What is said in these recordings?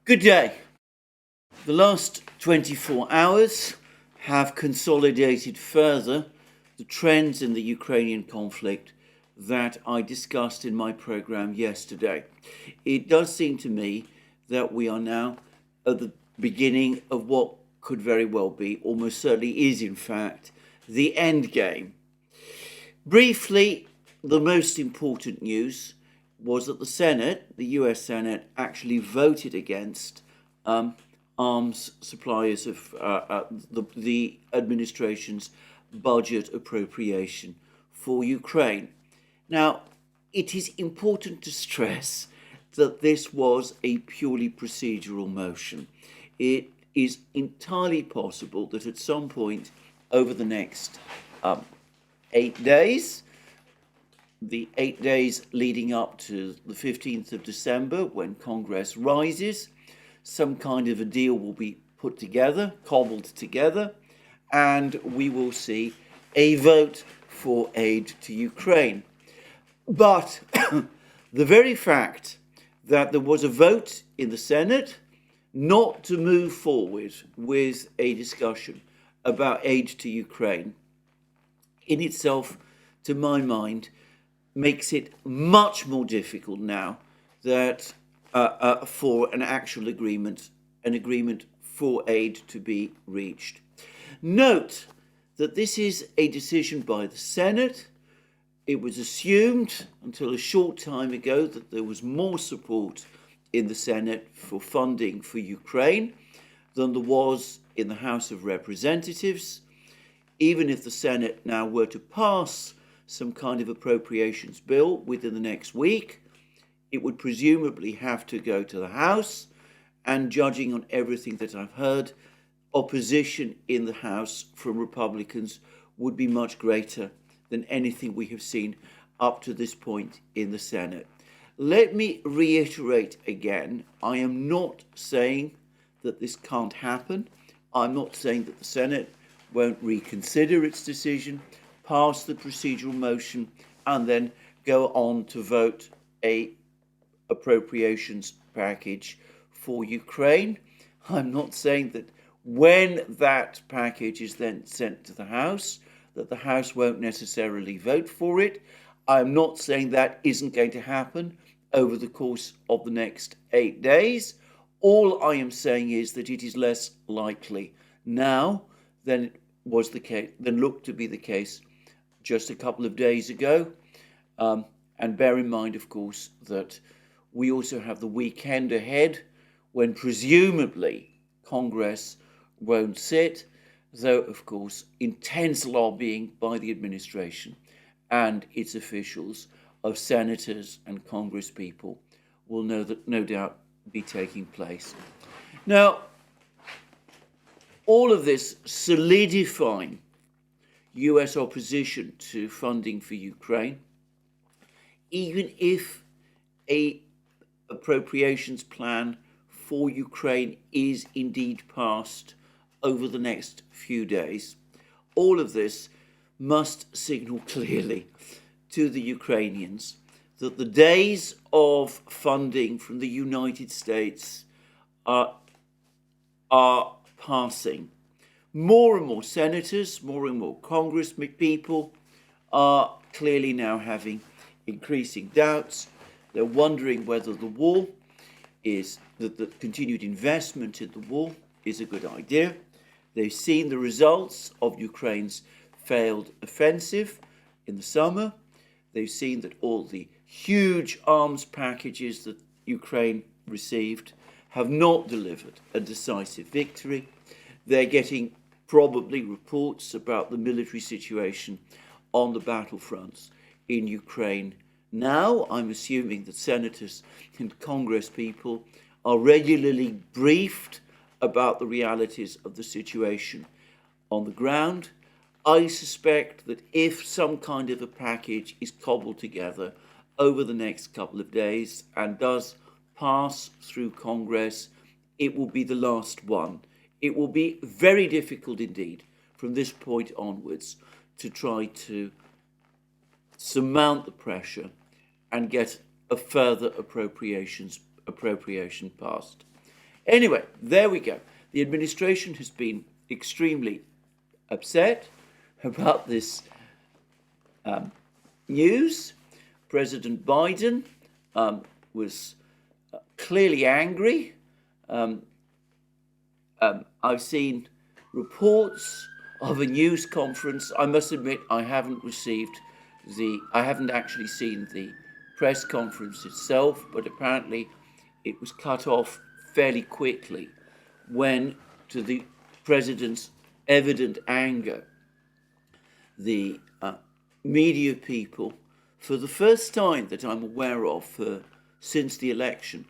Good day. The last 24 hours have consolidated further the trends in the Ukrainian conflict that I discussed in my program yesterday. It does seem to me that we are now at the beginning of what could very well be, almost certainly is in fact, the end game. Briefly, the most important news was that the Senate, the US Senate, actually voted against arms suppliers of the administration's budget appropriation for Ukraine. Now, it is important to stress that this was a purely procedural motion. It is entirely possible that at some point over the next 8 days, the 8 days leading up to the 15th of December, when Congress rises, some kind of a deal will be put together, cobbled together, and we will see a vote for aid to Ukraine. But the very fact that there was a vote in the Senate not to move forward with a discussion about aid to Ukraine in itself, to my mind, makes it much more difficult now that for an actual agreement, an agreement for aid to be reached. Note that this is a decision by the Senate. It was assumed until a short time ago that there was more support in the Senate for funding for Ukraine than there was in the House of Representatives. Even if the Senate now were to pass some kind of appropriations bill within the next week, it would presumably have to go to the House, and judging on everything that I've heard, opposition in the House from Republicans would be much greater than anything we have seen up to this point in the Senate. Let me reiterate again, I am not saying that this can't happen. I'm not saying that the Senate won't reconsider its decision, pass the procedural motion, and then go on to vote a appropriations package for Ukraine. I'm not saying that when that package is then sent to the House, that the House won't necessarily vote for it. I'm not saying that isn't going to happen over the course of the next 8 days. All I am saying is that it is less likely now than it was the case, than looked to be the case just a couple of days ago. And bear in mind, of course, that we also have the weekend ahead when presumably Congress won't sit, though, of course, intense lobbying by the administration and its officials of senators and Congress people will no doubt be taking place. Now, all of this solidifying US opposition to funding for Ukraine, even if a appropriations plan for Ukraine is indeed passed over the next few days, all of this must signal clearly to the Ukrainians that the days of funding from the United States are passing. More and more senators, more and more Congress people are clearly now having increasing doubts. They're wondering whether the war is, that the continued investment in the war is a good idea. They've seen the results of Ukraine's failed offensive in the summer. They've seen that all the huge arms packages that Ukraine received have not delivered a decisive victory. They're getting probably reports about the military situation on the battlefronts in Ukraine. Now, I'm assuming that senators and Congress people are regularly briefed about the realities of the situation on the ground. I suspect that if some kind of a package is cobbled together over the next couple of days and does pass through Congress, it will be the last one. It will be very difficult indeed from this point onwards to try to surmount the pressure and get a further appropriation passed. Anyway, there we go. The administration has been extremely upset about this news. President Biden was clearly angry. I've seen reports of a news conference. I must admit, I haven't actually seen the press conference itself, but apparently it was cut off fairly quickly when, to the president's evident anger, the media people, for the first time that I'm aware of since the election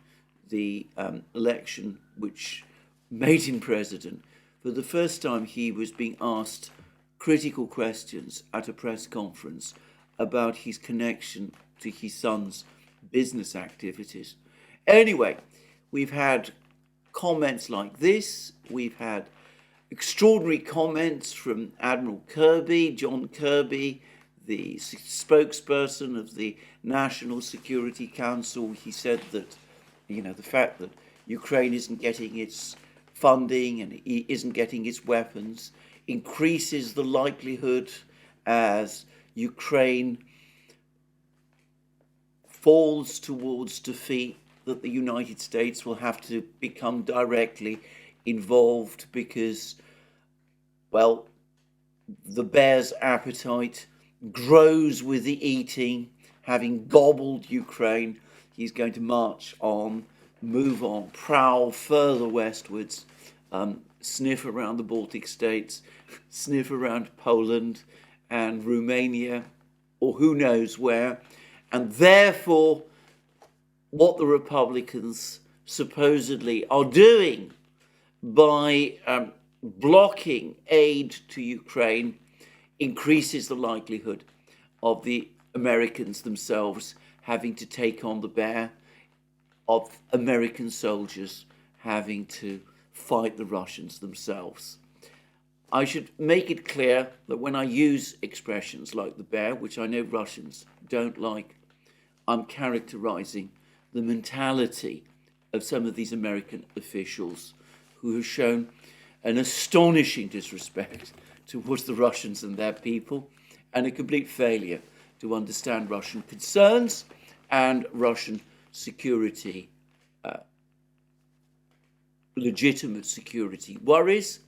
which made him president, for the first time he was being asked critical questions at a press conference about his connection to his son's business activities. Anyway, we've had comments like this. We've had extraordinary comments from Admiral Kirby, John Kirby, the spokesperson of the National Security Council. He said that, the fact that Ukraine isn't getting its funding and isn't getting its weapons increases the likelihood, as Ukraine falls towards defeat, that the United States will have to become directly involved because, well, the bear's appetite grows with the eating. Having gobbled Ukraine, he's going to march on, move on, prowl further westwards, sniff around the Baltic states, sniff around Poland and Romania, or who knows where. And therefore, what the Republicans supposedly are doing by blocking aid to Ukraine increases the likelihood of the Americans themselves having to take on the bear, of American soldiers having to fight the Russians themselves. I should make it clear that when I use expressions like the bear, which I know Russians don't like, I'm characterizing the mentality of some of these American officials who have shown an astonishing disrespect towards the Russians and their people, and a complete failure to understand Russian concerns and Russian security, legitimate security worries,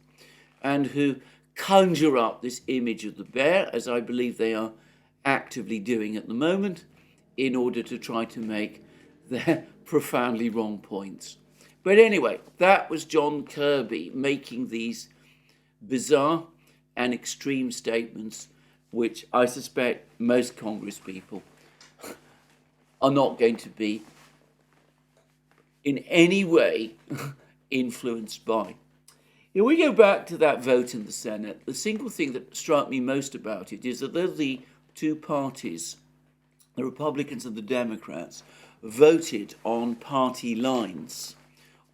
and who conjure up this image of the bear, as I believe they are actively doing at the moment, in order to try to make their profoundly wrong points. But anyway, that was John Kirby making these bizarre and extreme statements, which I suspect most Congress people are not going to be in any way influenced by. If we go back to that vote in the Senate, the single thing that struck me most about it is that though the two parties, the Republicans and the Democrats, voted on party lines,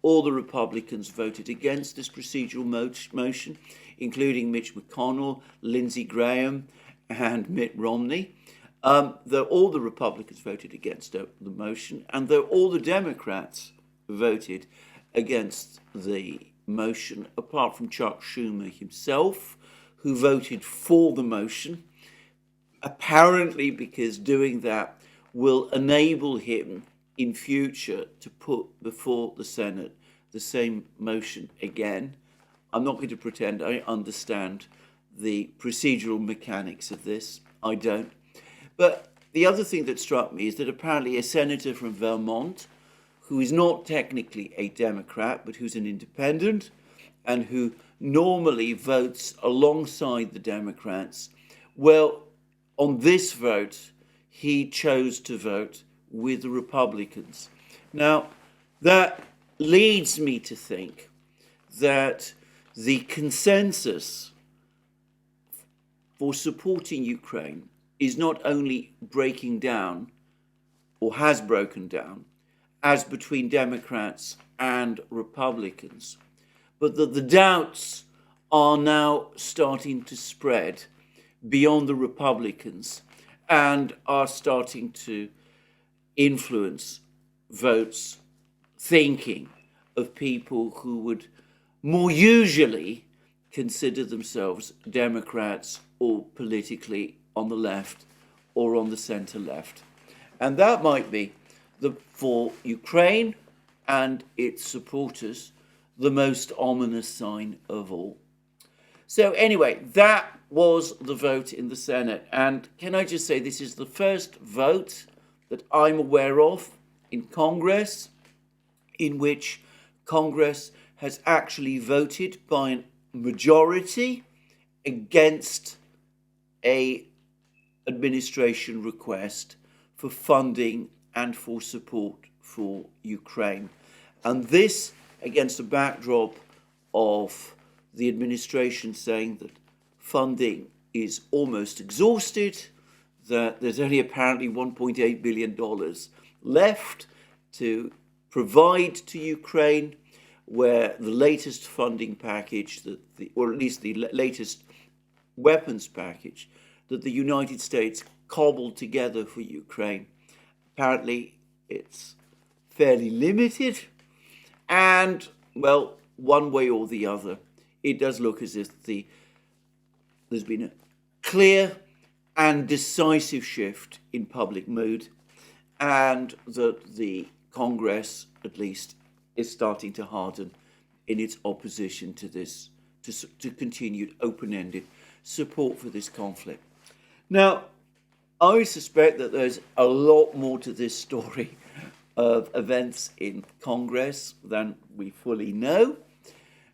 all the Republicans voted against this procedural motion, including Mitch McConnell, Lindsey Graham, and Mitt Romney. Though all the Republicans voted against the motion, and though all the Democrats voted against the motion, apart from Chuck Schumer himself, who voted for the motion, apparently because doing that will enable him in future to put before the Senate the same motion again. I'm not going to pretend I understand the procedural mechanics of this. I don't. But the other thing that struck me is that apparently a senator from Vermont, who is not technically a Democrat, but who's an independent, and who normally votes alongside the Democrats, well, on this vote, he chose to vote with the Republicans. Now, that leads me to think that the consensus for supporting Ukraine is not only breaking down, or has broken down, as between Democrats and Republicans, but that the doubts are now starting to spread beyond the Republicans and are starting to influence votes, thinking of people who would more usually consider themselves Democrats or politically on the left or on the centre left. And that might be, for Ukraine and its supporters, the most ominous sign of all. So anyway, that was the vote in the Senate. And can I just say, this is the first vote that I'm aware of in Congress in which Congress has actually voted by a majority against a administration request for funding and for support for Ukraine. And this against a backdrop of the administration saying that funding is almost exhausted, that there's only apparently $1.8 billion left to provide to Ukraine, where the latest funding package, or at least the latest weapons package that the United States cobbled together for Ukraine, apparently it's fairly limited. And, well, one way or the other, it does look as if there's been a clear and decisive shift in public mood, and that the Congress, at least, is starting to harden in its opposition to this, to continued open-ended support for this conflict. Now, I suspect that there's a lot more to this story of events in Congress than we fully know,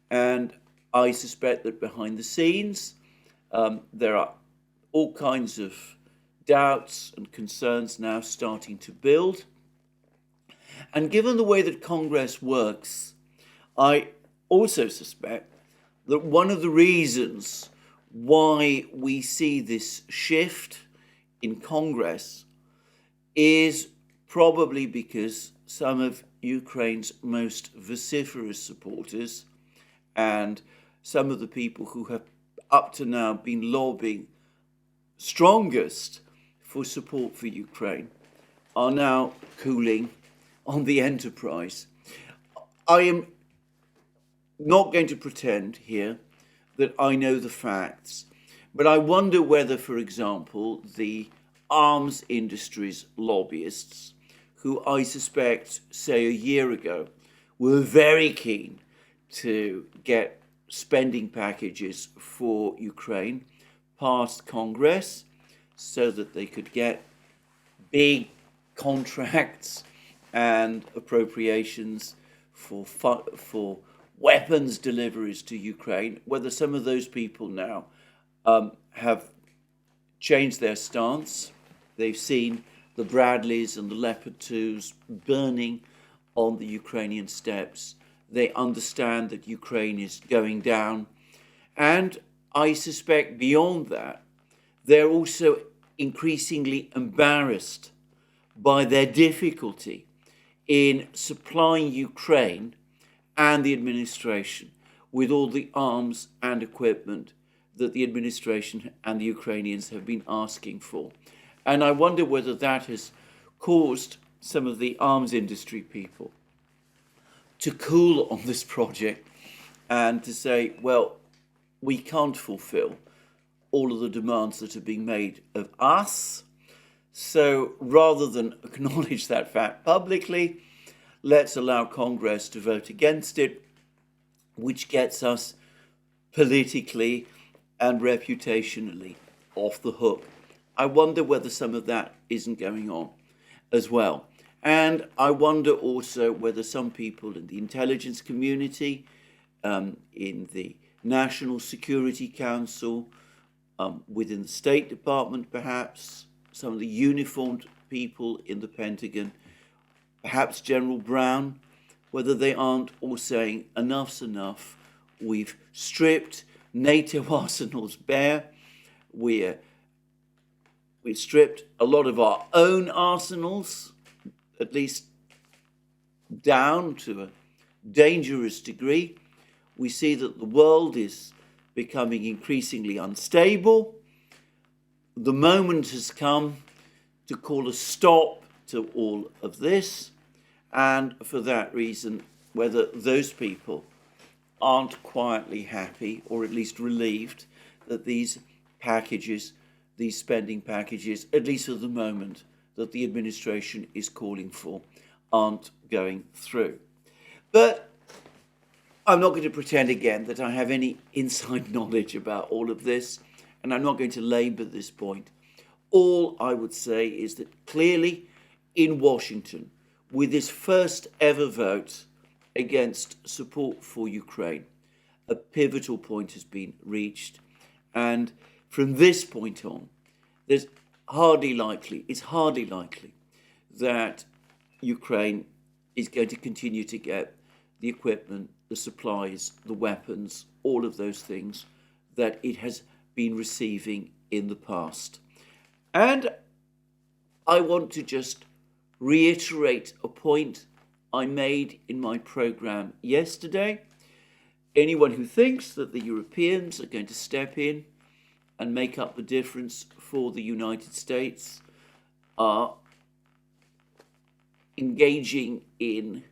and I suspect that behind the scenes there are all kinds of doubts and concerns now starting to build. And given the way that Congress works, I also suspect that one of the reasons why we see this shift in Congress is probably because some of Ukraine's most vociferous supporters and some of the people who have up to now been lobbying strongest for support for Ukraine are now cooling on the enterprise. I am not going to pretend here that I know the facts, but I wonder whether, for example, the arms industry's lobbyists, who I suspect, say, a year ago, were very keen to get spending packages for Ukraine past Congress so that they could get big contracts and appropriations for weapons deliveries to Ukraine, whether some of those people now have changed their stance. They've seen the Bradleys and the Leopard 2s burning on the Ukrainian steppes. They understand that Ukraine is going down. And I suspect beyond that, they're also increasingly embarrassed by their difficulty in supplying Ukraine and the administration with all the arms and equipment that the administration and the Ukrainians have been asking for. And I wonder whether that has caused some of the arms industry people to cool on this project and to say, well, we can't fulfill all of the demands that are being made of us. So rather than acknowledge that fact publicly, let's allow Congress to vote against it, which gets us politically and reputationally off the hook. I wonder whether some of that isn't going on as well. And I wonder also whether some people in the intelligence community, in the National Security Council, within the State Department perhaps, some of the uniformed people in the Pentagon, perhaps General Brown, whether they aren't all saying enough's enough. We've stripped NATO arsenals bare. We've stripped a lot of our own arsenals, at least down to a dangerous degree. We see that the world is becoming increasingly unstable. The moment has come to call a stop to all of this, and for that reason, whether those people aren't quietly happy, or at least relieved, that these packages, these spending packages, at least at the moment, that the administration is calling for, aren't going through. But I'm not going to pretend again that I have any inside knowledge about all of this, and I'm not going to labour this point. All I would say is that clearly in Washington, with this first ever vote against support for Ukraine, a pivotal point has been reached. And from this point on, it's hardly likely that Ukraine is going to continue to get the equipment, the supplies, the weapons, all of those things that it has been receiving in the past. And I want to just reiterate a point I made in my program yesterday. Anyone who thinks that the Europeans are going to step in and make up the difference for the United States are engaging in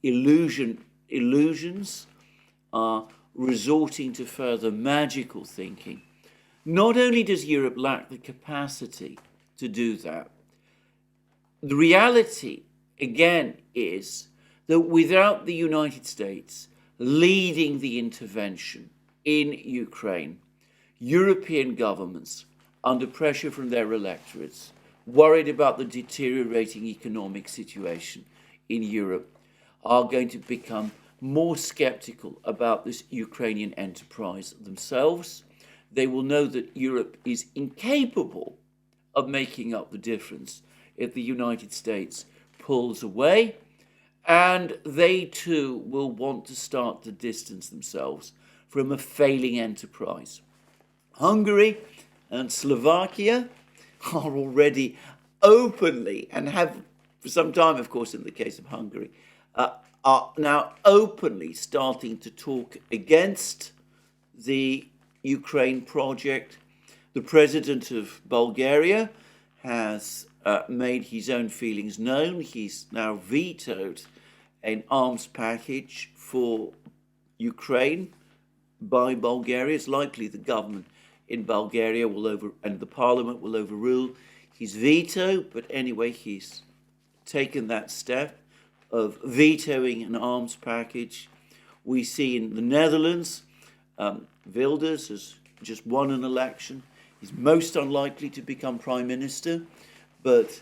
illusions, are resorting to further magical thinking. Not only does Europe lack the capacity to do that, the reality, again, is that without the United States leading the intervention in Ukraine, European governments, under pressure from their electorates, worried about the deteriorating economic situation in Europe, are going to become more skeptical about this Ukrainian enterprise themselves. They will know that Europe is incapable of making up the difference if the United States pulls away, and they too will want to start to distance themselves from a failing enterprise. Hungary and Slovakia are already openly, and have for some time, of course, in the case of Hungary, are now openly starting to talk against the Ukraine project. The president of Bulgaria has made his own feelings known. He's now vetoed an arms package for Ukraine by Bulgaria. It's likely the government in Bulgaria and the parliament will overrule his veto, but anyway, he's taken that step of vetoing an arms package. We see in the Netherlands, Wilders has just won an election. He's most unlikely to become prime minister, but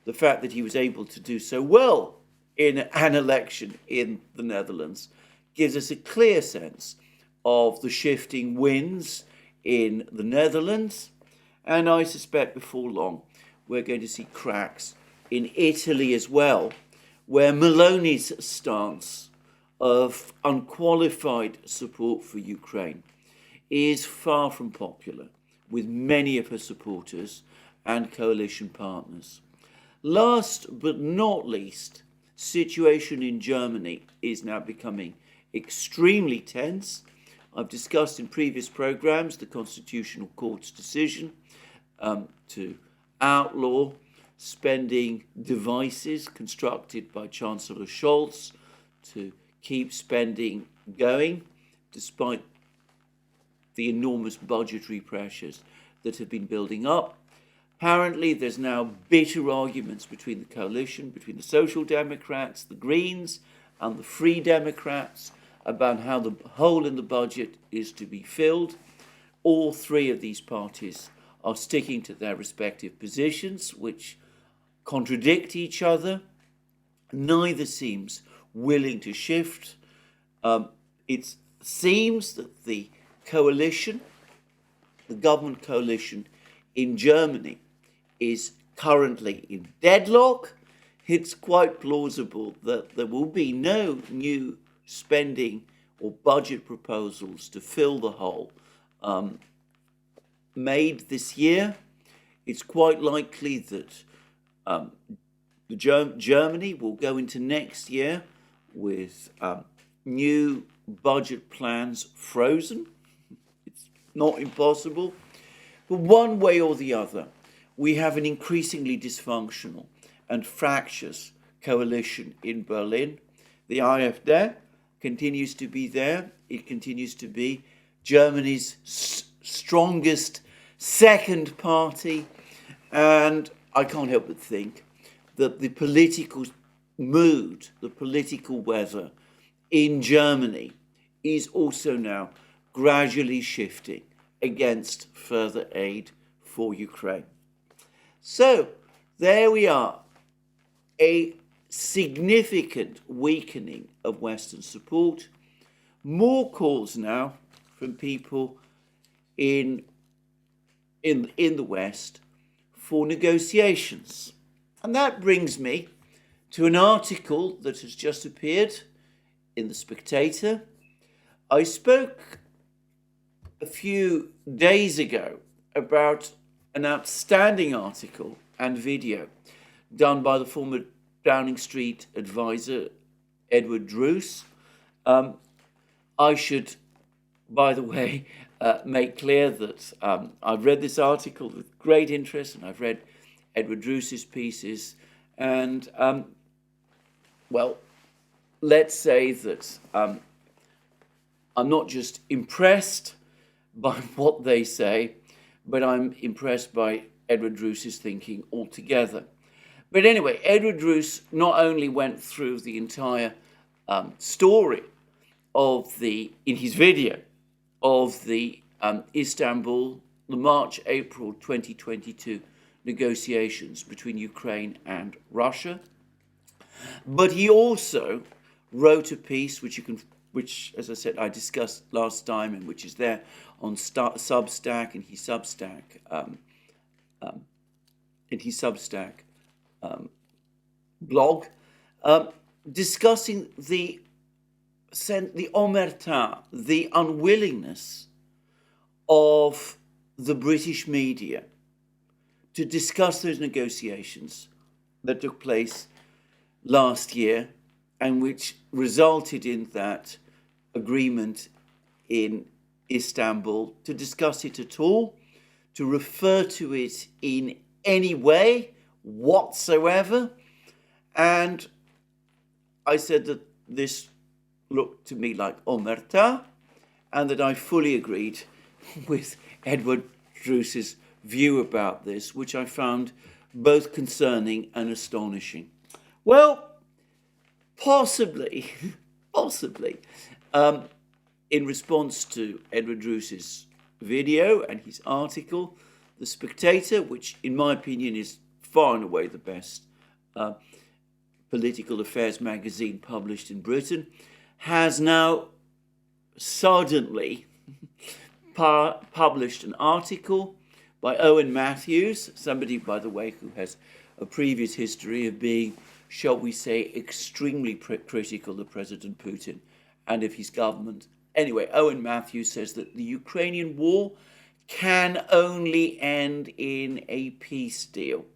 the fact that he was able to do so well in an election in the Netherlands gives us a clear sense of the shifting winds in the Netherlands. And I suspect before long we're going to see cracks in Italy as well, where Meloni's stance of unqualified support for Ukraine is far from popular with many of her supporters and coalition partners. Last but not least, situation in Germany is now becoming extremely tense. I've discussed in previous programs the Constitutional Court's decision to outlaw spending devices constructed by Chancellor Scholz to keep spending going, despite the enormous budgetary pressures that have been building up. Apparently, there's now bitter arguments between the coalition, between the Social Democrats, the Greens, and the Free Democrats about how the hole in the budget is to be filled. All three of these parties are sticking to their respective positions, which contradict each other. Neither seems willing to shift. It seems that the coalition, the government coalition in Germany, is currently in deadlock. It's quite plausible that there will be no new spending or budget proposals to fill the hole made this year. It's quite likely that Germany will go into next year with new budget plans frozen. It's not impossible. But one way or the other, we have an increasingly dysfunctional and fractious coalition in Berlin. The AfD continues to be there. It continues to be Germany's strongest second party. And I can't help but think that the political mood, the political weather in Germany is also now gradually shifting against further aid for Ukraine. So there we are, a significant weakening of Western support, more calls now from people in the West for negotiations. And that brings me to an article that has just appeared in The Spectator. I spoke a few days ago about an outstanding article and video done by the former Downing Street advisor, Edward Druce. I should, by the way, make clear that I've read this article with great interest, and I've read Edward Druce's pieces, and well, let's say that I'm not just impressed by what they say, but I'm impressed by Edward Druce's thinking altogether. But anyway, Edward Druce not only went through the entire story in his video, of the Istanbul, the March-April 2022 negotiations between Ukraine and Russia, but he also wrote a piece which, as I said, I discussed last time, and which is there on Substack, and his Substack blog, discussing the omerta, the unwillingness of the British media to discuss those negotiations that took place last year, and which resulted in that agreement in Istanbul, to discuss it at all, to refer to it in any way whatsoever. And I said that this looked to me like omerta, and that I fully agreed with Edward Druce's view about this, which I found both concerning and astonishing. Well, possibly, in response to Edward Druce's video and his article, The Spectator, which in my opinion is far and away the best political affairs magazine published in Britain, has now suddenly published an article by Owen Matthews, somebody, by the way, who has a previous history of being, shall we say, extremely critical of President Putin and of his government. Anyway, Owen Matthews says that the Ukrainian war can only end in a peace deal.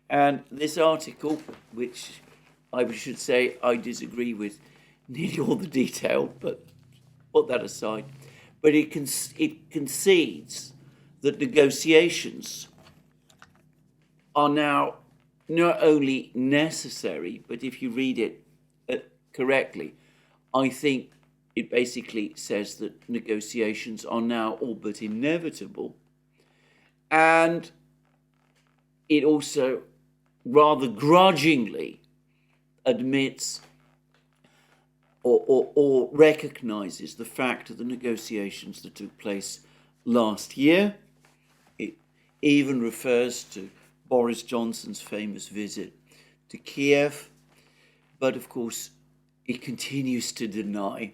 And this article, which I should say I disagree with nearly all the detail, but put that aside, but it concedes that negotiations are now not only necessary, but if you read it correctly, I think it basically says that negotiations are now all but inevitable. And it also rather grudgingly admits or recognizes the fact of the negotiations that took place last year. It even refers to Boris Johnson's famous visit to Kiev, but of course it continues to deny,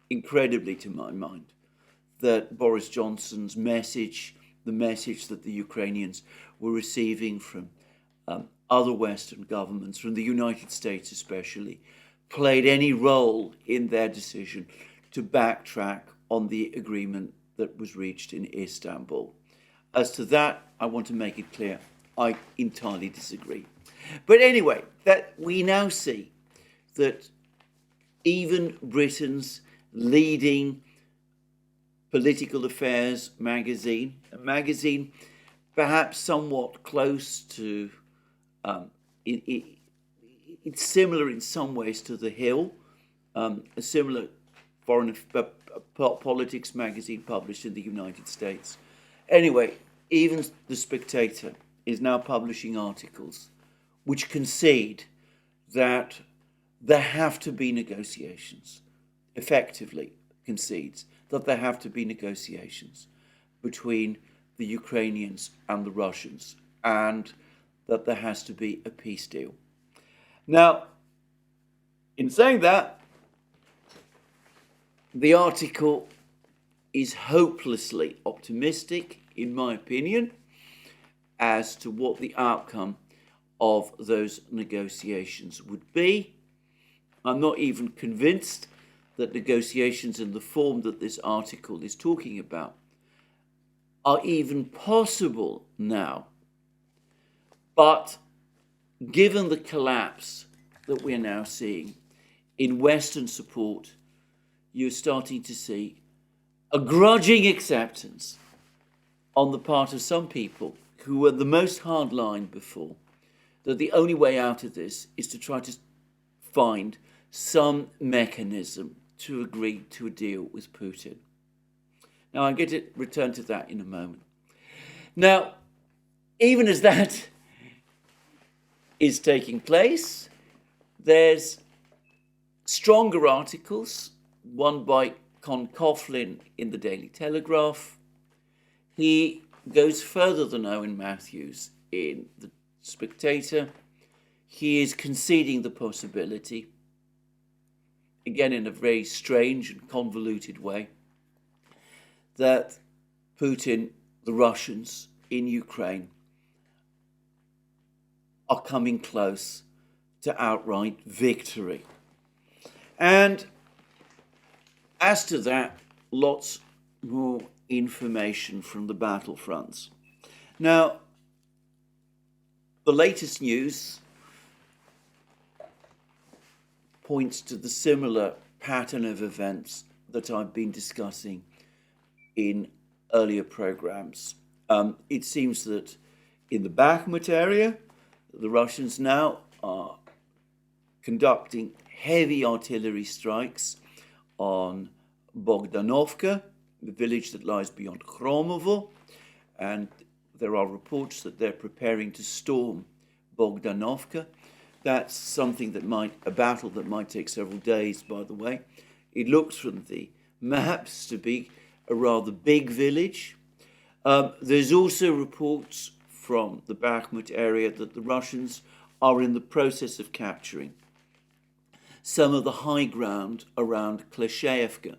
incredibly to my mind, that Boris Johnson's message, the message that the Ukrainians were receiving from other Western governments, from the United States especially, played any role in their decision to backtrack on the agreement that was reached in Istanbul. As to that, I want to make it clear, I entirely disagree. But anyway, that we now see that even Britain's leading political affairs magazine, a magazine perhaps somewhat close to, it's similar in some ways to The Hill, a similar foreign politics magazine published in the United States. Anyway, even The Spectator is now publishing articles which concede that there have to be negotiations, effectively concedes that there have to be negotiations between the Ukrainians and the Russians, and that there has to be a peace deal. Now, in saying that, the article is hopelessly optimistic, in my opinion, as to what the outcome of those negotiations would be. I'm not even convinced that negotiations in the form that this article is talking about are even possible now. But given the collapse that we're now seeing in Western support, you're starting to see a grudging acceptance on the part of some people who were the most hardline before, that the only way out of this is to try to find some mechanism to agree to a deal with Putin. Now, I'm going to return to that in a moment. Now, even as that is taking place, there's stronger articles, one by Con Coughlin in the Daily Telegraph. He goes further than Owen Matthews in The Spectator. He is conceding the possibility, again in a very strange and convoluted way, that Putin, the Russians in Ukraine, are coming close to outright victory. And as to that, lots more information from the battlefronts. Now, the latest news points to the similar pattern of events that I've been discussing in earlier programs. It seems that in the Bakhmut area, the Russians now are conducting heavy artillery strikes on Bogdanovka, the village that lies beyond Khromovo, and there are reports that they're preparing to storm Bogdanovka. That's something that a battle that might take several days, by the way. It looks from the maps to be a rather big village. There's also reports from the Bakhmut area that the Russians are in the process of capturing some of the high ground around Klesheyevka.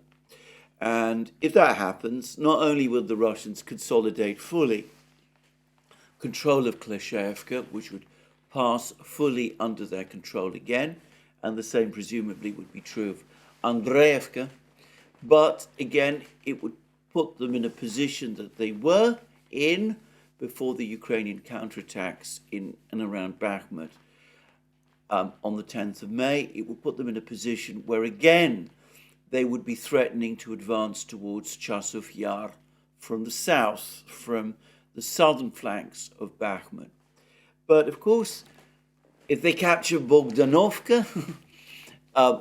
And if that happens, not only will the Russians consolidate fully control of Klesheyevka, which would pass fully under their control again, and the same presumably would be true of Andreevka, but again, it would put them in a position that they were in before the Ukrainian counterattacks in and around Bakhmut on the 10th of May. It would put them in a position where again they would be threatening to advance towards Chasov Yar from the south, from the southern flanks of Bakhmut. But of course, if they capture Bogdanovka,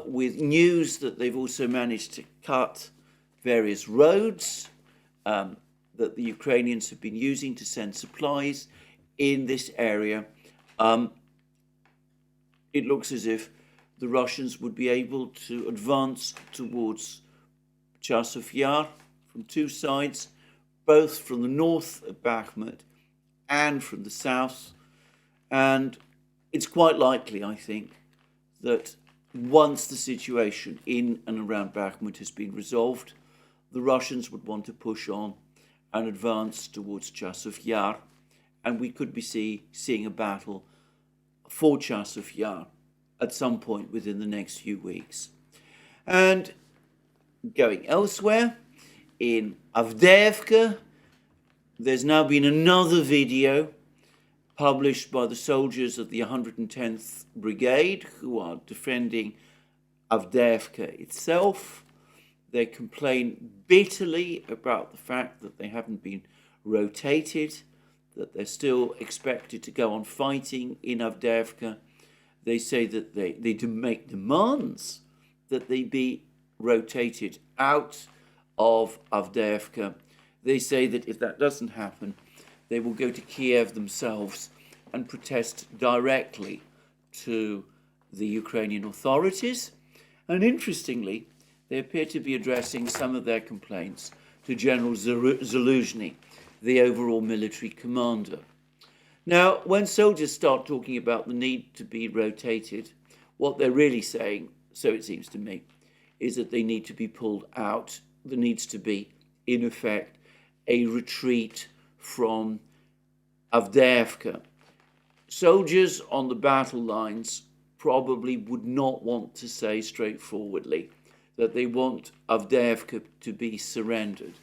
with news that they've also managed to cut various roads that the Ukrainians have been using to send supplies in this area, it looks as if the Russians would be able to advance towards Chasov Yar from two sides, both from the north of Bakhmut and from the south. And it's quite likely, I think, that once the situation in and around Bakhmut has been resolved, the Russians would want to push on and advance towards Chasov Yar, and we could be seeing a battle for Chasov Yar at some point within the next few weeks. And going elsewhere, in Avdeyevka, there's now been another video published by the soldiers of the 110th Brigade who are defending Avdeyevka itself. They complain bitterly about the fact that they haven't been rotated, that they're still expected to go on fighting in Avdeyevka. They say that they make demands that they be rotated out of Avdeyevka. They say that if that doesn't happen, they will go to Kiev themselves and protest directly to the Ukrainian authorities. And interestingly, they appear to be addressing some of their complaints to General Zaluzhny, the overall military commander. Now, when soldiers start talking about the need to be rotated, what they're really saying, so it seems to me, is that they need to be pulled out. There needs to be, in effect, a retreat from Avdeyevka. Soldiers on the battle lines probably would not want to say straightforwardly that they want Avdeyevka to be surrendered.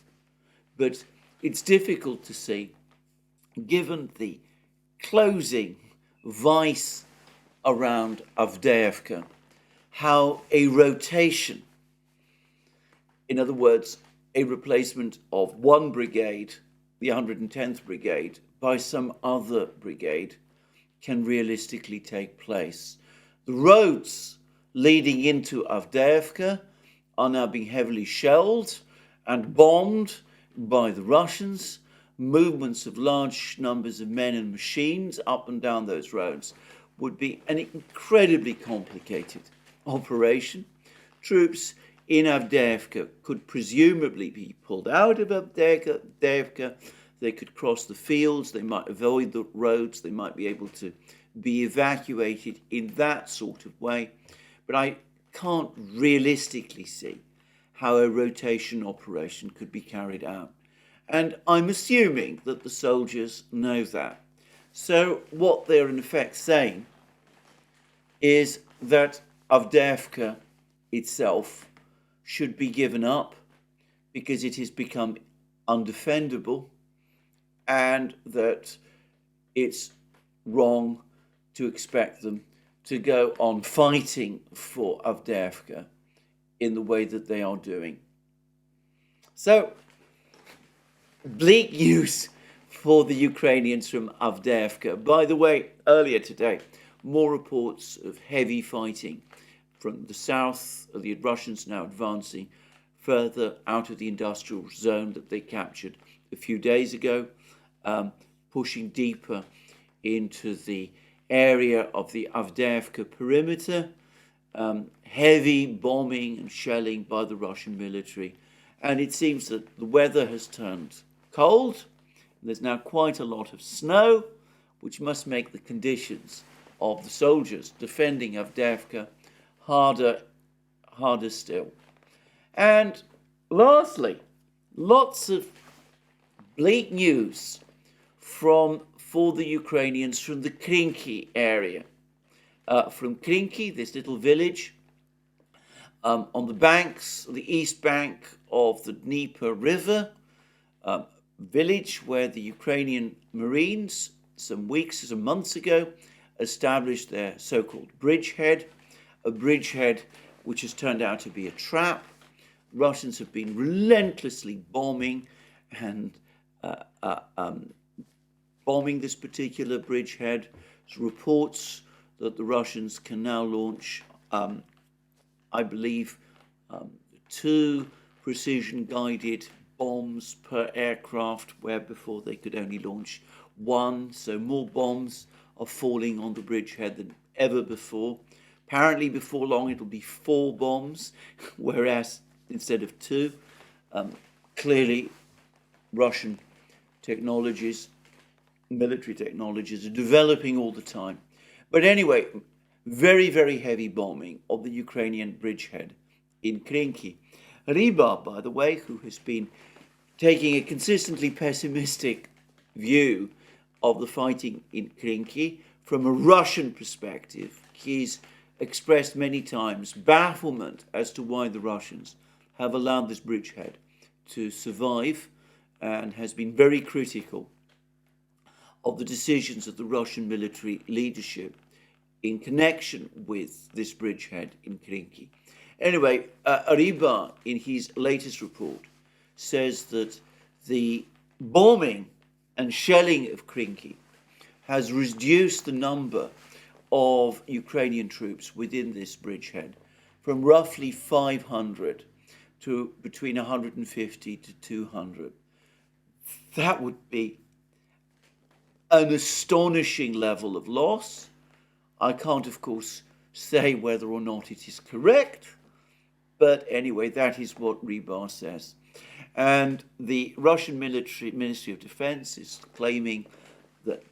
But it's difficult to see, given the closing vice around Avdeyevka, how a rotation, in other words, a replacement of one brigade, the 110th Brigade, by some other brigade, can realistically take place. The roads leading into Avdeyevka are now being heavily shelled and bombed by the Russians. Movements of large numbers of men and machines up and down those roads would be an incredibly complicated operation. Troops in Avdeyevka could presumably be pulled out of Avdeyevka. They could cross the fields, they might avoid the roads, they might be able to be evacuated in that sort of way. But I can't realistically see how a rotation operation could be carried out. And I'm assuming that the soldiers know that. So what they're in effect saying is that Avdeyevka itself should be given up because it has become undefendable, and that it's wrong to expect them to go on fighting for Avdeyevka in the way that they are doing. So, bleak news for the Ukrainians from Avdeyevka. By the way, earlier today, more reports of heavy fighting from the south, the Russians now advancing further out of the industrial zone that they captured a few days ago, pushing deeper into the area of the Avdeyevka perimeter, heavy bombing and shelling by the Russian military. And it seems that the weather has turned cold. There's now quite a lot of snow, which must make the conditions of the soldiers defending Avdeyevka harder still. And lastly, lots of bleak news for the Ukrainians from the Krinky area. From Krinky, this little village on the banks, the east bank of the Dnieper River, village where the Ukrainian Marines some months ago established their so-called bridgehead, a bridgehead which has turned out to be a trap. Russians have been relentlessly bombing this particular bridgehead. There's reports that the Russians can now launch, I believe, 2 precision-guided bombs per aircraft, where before they could only launch 1. So more bombs are falling on the bridgehead than ever before. Apparently, before long, it'll be 4 bombs, whereas instead of 2. Clearly, Russian technologies, military technologies, are developing all the time. But anyway, very, very heavy bombing of the Ukrainian bridgehead in Krinky. Ryba, by the way, who has been taking a consistently pessimistic view of the fighting in Krinky from a Russian perspective, he's expressed many times bafflement as to why the Russians have allowed this bridgehead to survive, and has been very critical of the decisions of the Russian military leadership in connection with this bridgehead in Krinky. Anyway, Ryba, in his latest report, says that the bombing and shelling of Krinky has reduced the number of Ukrainian troops within this bridgehead from roughly 500 to between 150 to 200. That would be an astonishing level of loss. I can't, of course, say whether or not it is correct, but anyway, that is what Rebar says. And the Russian Ministry of Defense is claiming that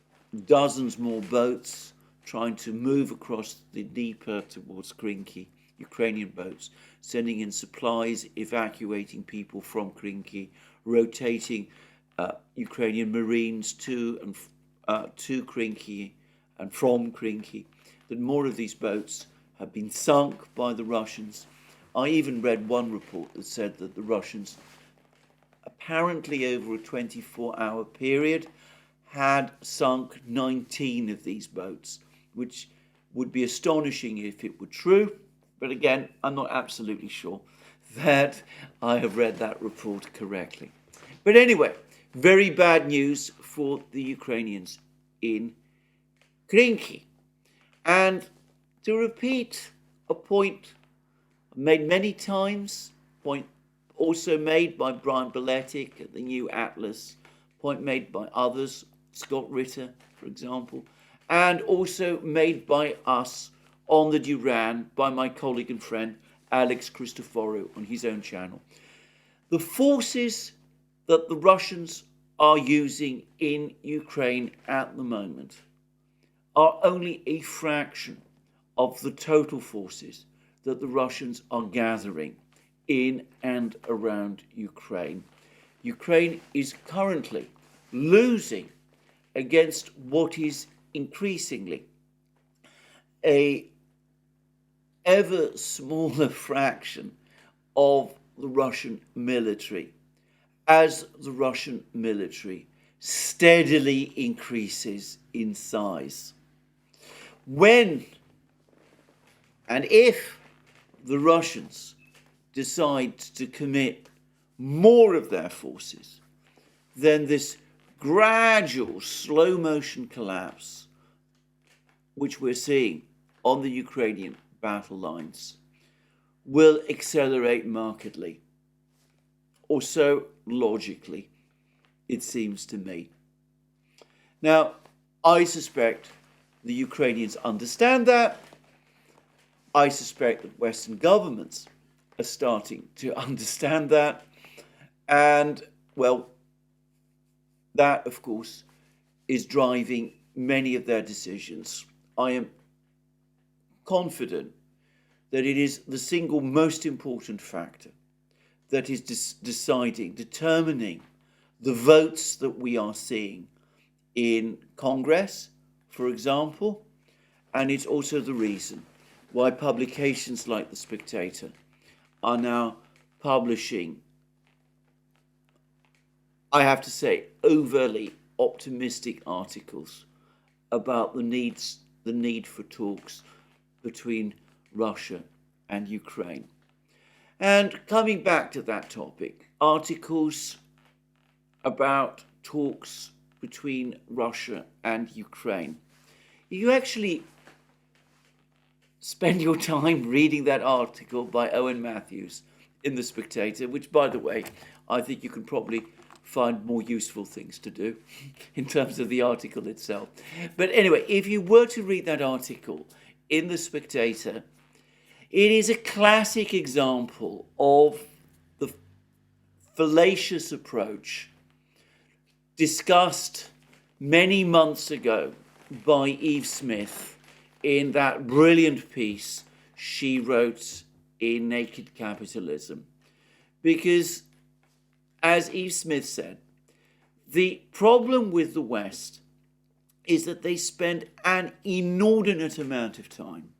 dozens more boats trying to move across the Dnieper towards Krinky, Ukrainian boats, sending in supplies, evacuating people from Krinky, rotating Ukrainian Marines to Krinky and from Krinky, that more of these boats have been sunk by the Russians. I even read one report that said that the Russians, apparently over a 24-hour period, had sunk 19 of these boats, which would be astonishing if it were true. But again, I'm not absolutely sure that I have read that report correctly. But anyway, very bad news for the Ukrainians in Krinky. And to repeat a point made many times, point also made by Brian Beletic at the New Atlas, point made by others, Scott Ritter, for example, and also made by us on the Duran by my colleague and friend Alex Christoforou on his own channel. The forces that the Russians are using in Ukraine at the moment are only a fraction of the total forces that the Russians are gathering in and around Ukraine. Ukraine is currently losing against what is increasingly a ever smaller fraction of the Russian military, as the Russian military steadily increases in size. When and if the Russians decide to commit more of their forces, then this gradual slow motion collapse, which we're seeing on the Ukrainian battle lines, will accelerate markedly, or so logically it seems to me. Now, I suspect the Ukrainians understand that. I suspect that Western governments are starting to understand that. And, well, that, of course, is driving many of their decisions. I am confident that it is the single most important factor that is determining the votes that we are seeing in Congress, for example, and it's also the reason why publications like The Spectator are now publishing, I have to say, overly optimistic articles about the need for talks between Russia and Ukraine. And coming back to that topic, articles about talks between Russia and Ukraine. You actually spend your time reading that article by Owen Matthews in The Spectator, which, by the way, I think you can probably find more useful things to do in terms of the article itself. But anyway, if you were to read that article in The Spectator, it is a classic example of the fallacious approach discussed many months ago by Eve Smith in that brilliant piece she wrote in Naked Capitalism. Because, as Eve Smith said, the problem with the West is that they spend an inordinate amount of time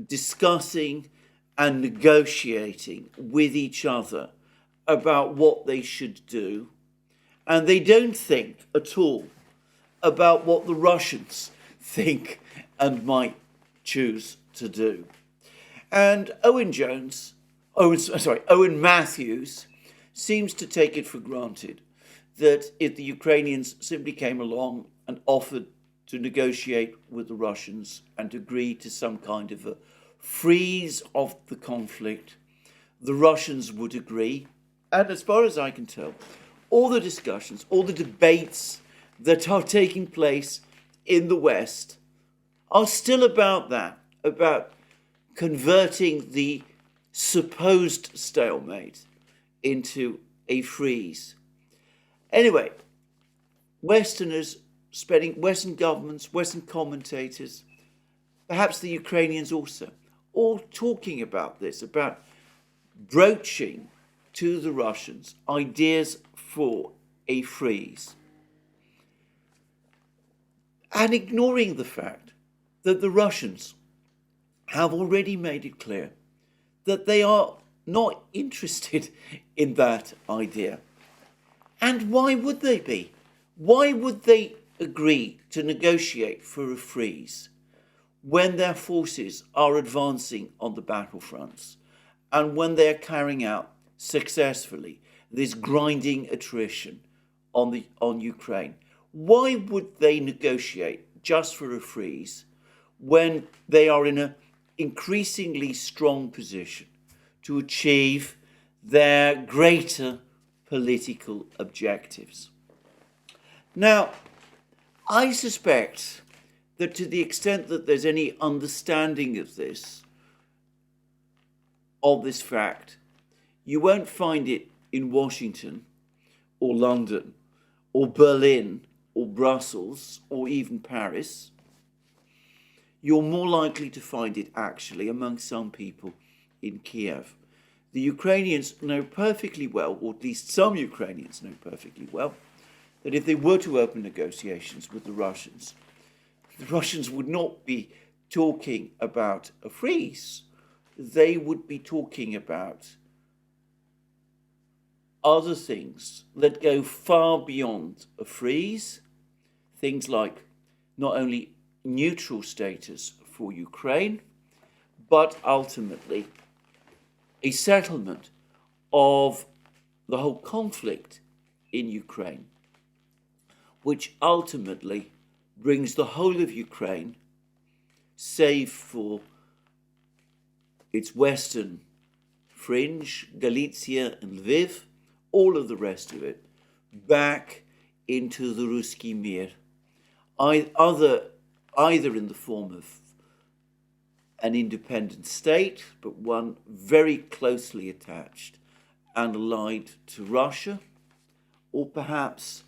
discussing and negotiating with each other about what they should do, and they don't think at all about what the Russians think and might choose to do. And Owen Matthews seems to take it for granted that if the Ukrainians simply came along and offered to negotiate with the Russians and agree to some kind of a freeze of the conflict, the Russians would agree. And as far as I can tell, all the discussions, all the debates that are taking place in the West are still about that, about converting the supposed stalemate into a freeze. Anyway, Westerners, Western governments, Western commentators, perhaps the Ukrainians also, all talking about this, about broaching to the Russians ideas for a freeze, and ignoring the fact that the Russians have already made it clear that they are not interested in that idea. And why would they be? Why would they agree to negotiate for a freeze when their forces are advancing on the battlefronts and when they are carrying out successfully this grinding attrition on Ukraine? Why would they negotiate just for a freeze when they are in an increasingly strong position to achieve their greater political objectives? Now, I suspect that to the extent that there's any understanding of this fact, you won't find it in Washington or London or Berlin or Brussels or even Paris. You're more likely to find it actually among some people in Kiev. The Ukrainians know perfectly well, or at least some Ukrainians know perfectly well, that if they were to open negotiations with the Russians would not be talking about a freeze. They would be talking about other things that go far beyond a freeze, things like not only neutral status for Ukraine, but ultimately a settlement of the whole conflict in Ukraine, which ultimately brings the whole of Ukraine, save for its western fringe, Galicia and Lviv, all of the rest of it, back into the Ruski Mir, either in the form of an independent state, but one very closely attached and allied to Russia, or perhaps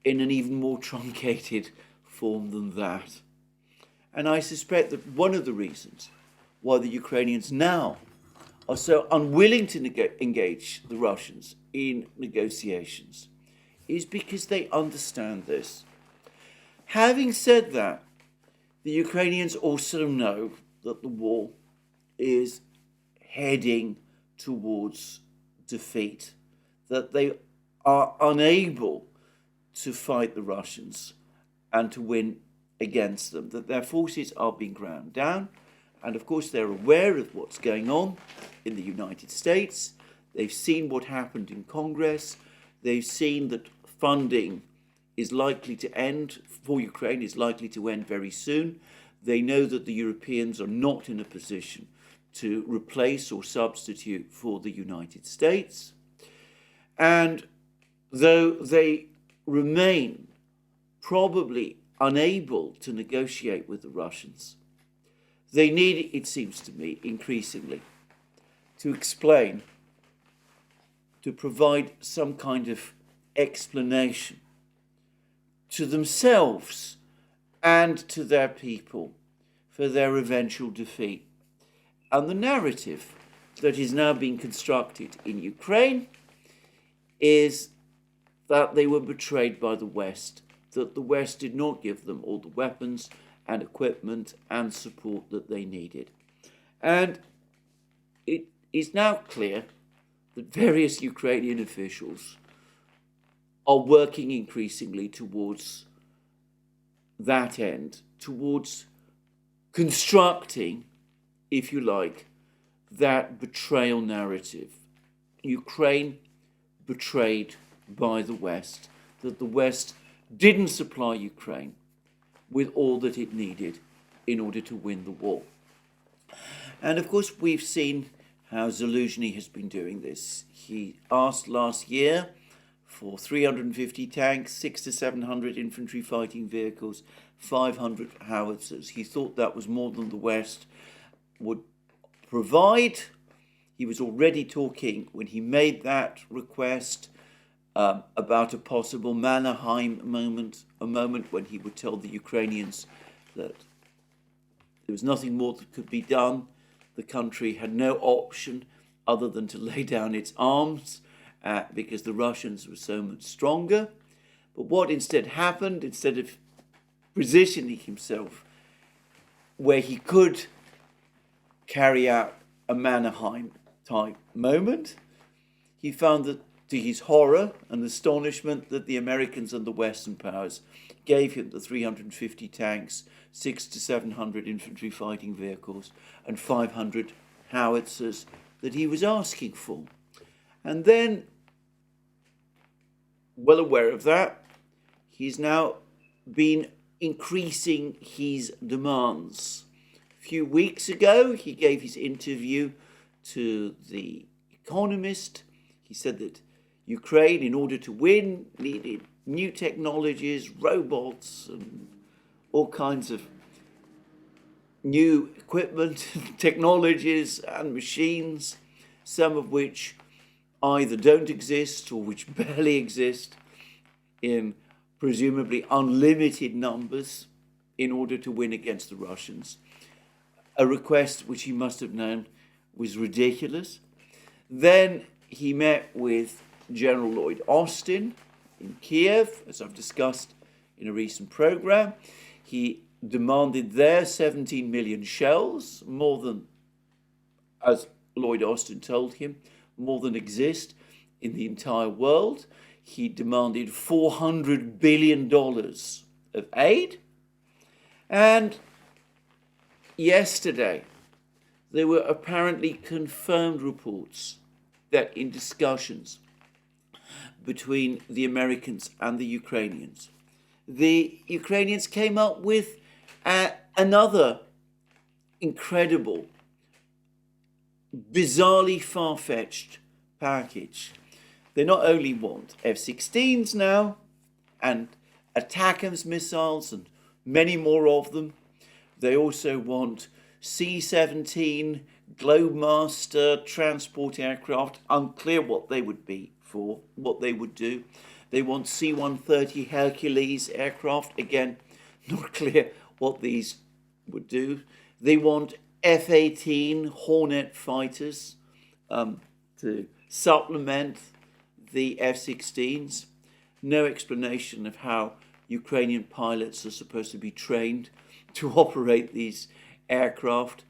in an even more truncated form than that. And I suspect that one of the reasons why the Ukrainians now are so unwilling to engage the Russians in negotiations is because they understand this. Having said that, the Ukrainians also know that the war is heading towards defeat, that they are unable to fight the Russians and to win against them, that their forces are being ground down. And of course, they're aware of what's going on in the United States. They've seen what happened in Congress. They've seen that funding is likely to end for Ukraine, is likely to end very soon. They know that the Europeans are not in a position to replace or substitute for the United States. And though they remain probably unable to negotiate with the Russians, they need, it seems to me, increasingly to explain, to provide some kind of explanation to themselves and to their people for their eventual defeat. And the narrative that is now being constructed in Ukraine is that they were betrayed by the West, that the West did not give them all the weapons and equipment and support that they needed. And it is now clear that various Ukrainian officials are working increasingly towards that end, towards constructing, if you like, that betrayal narrative. Ukraine betrayed by the West, that the West didn't supply Ukraine with all that it needed in order to win the war. And of course, we've seen how Zelensky has been doing this. He asked last year for 350 tanks, 600 to 700 infantry fighting vehicles, 500 howitzers. He thought that was more than the West would provide. He was already talking, when he made that request, about a possible Mannerheim moment, a moment when he would tell the Ukrainians that there was nothing more that could be done. The country had no option other than to lay down its arms because the Russians were so much stronger. But what instead happened, instead of positioning himself where he could carry out a Mannerheim type moment, he found that, to his horror and astonishment, that the Americans and the Western powers gave him the 350 tanks, 600 to 700 infantry fighting vehicles, and 500 howitzers that he was asking for. And then, well aware of that, he's now been increasing his demands. A few weeks ago, he gave his interview to The Economist. He said that Ukraine, in order to win, needed new technologies, robots, and all kinds of new equipment, technologies and machines, some of which either don't exist or which barely exist in presumably unlimited numbers in order to win against the Russians. A request which he must have known was ridiculous. Then he met with General Lloyd Austin in Kiev, as I've discussed in a recent program. He demanded there 17 million shells, more than, as Lloyd Austin told him, more than exist in the entire world. He demanded $400 billion of aid. And yesterday, there were apparently confirmed reports that in discussions between the Americans and the Ukrainians came up with another incredible, bizarrely far-fetched package. They not only want F-16s now and ATACMS missiles and many more of them, they also want C-17 Globemaster transport aircraft, unclear what they would be for, what they would do. They want C-130 Hercules aircraft, again, not clear what these would do. They want F-18 Hornet fighters to supplement the F-16s. No explanation of how Ukrainian pilots are supposed to be trained to operate these aircraft.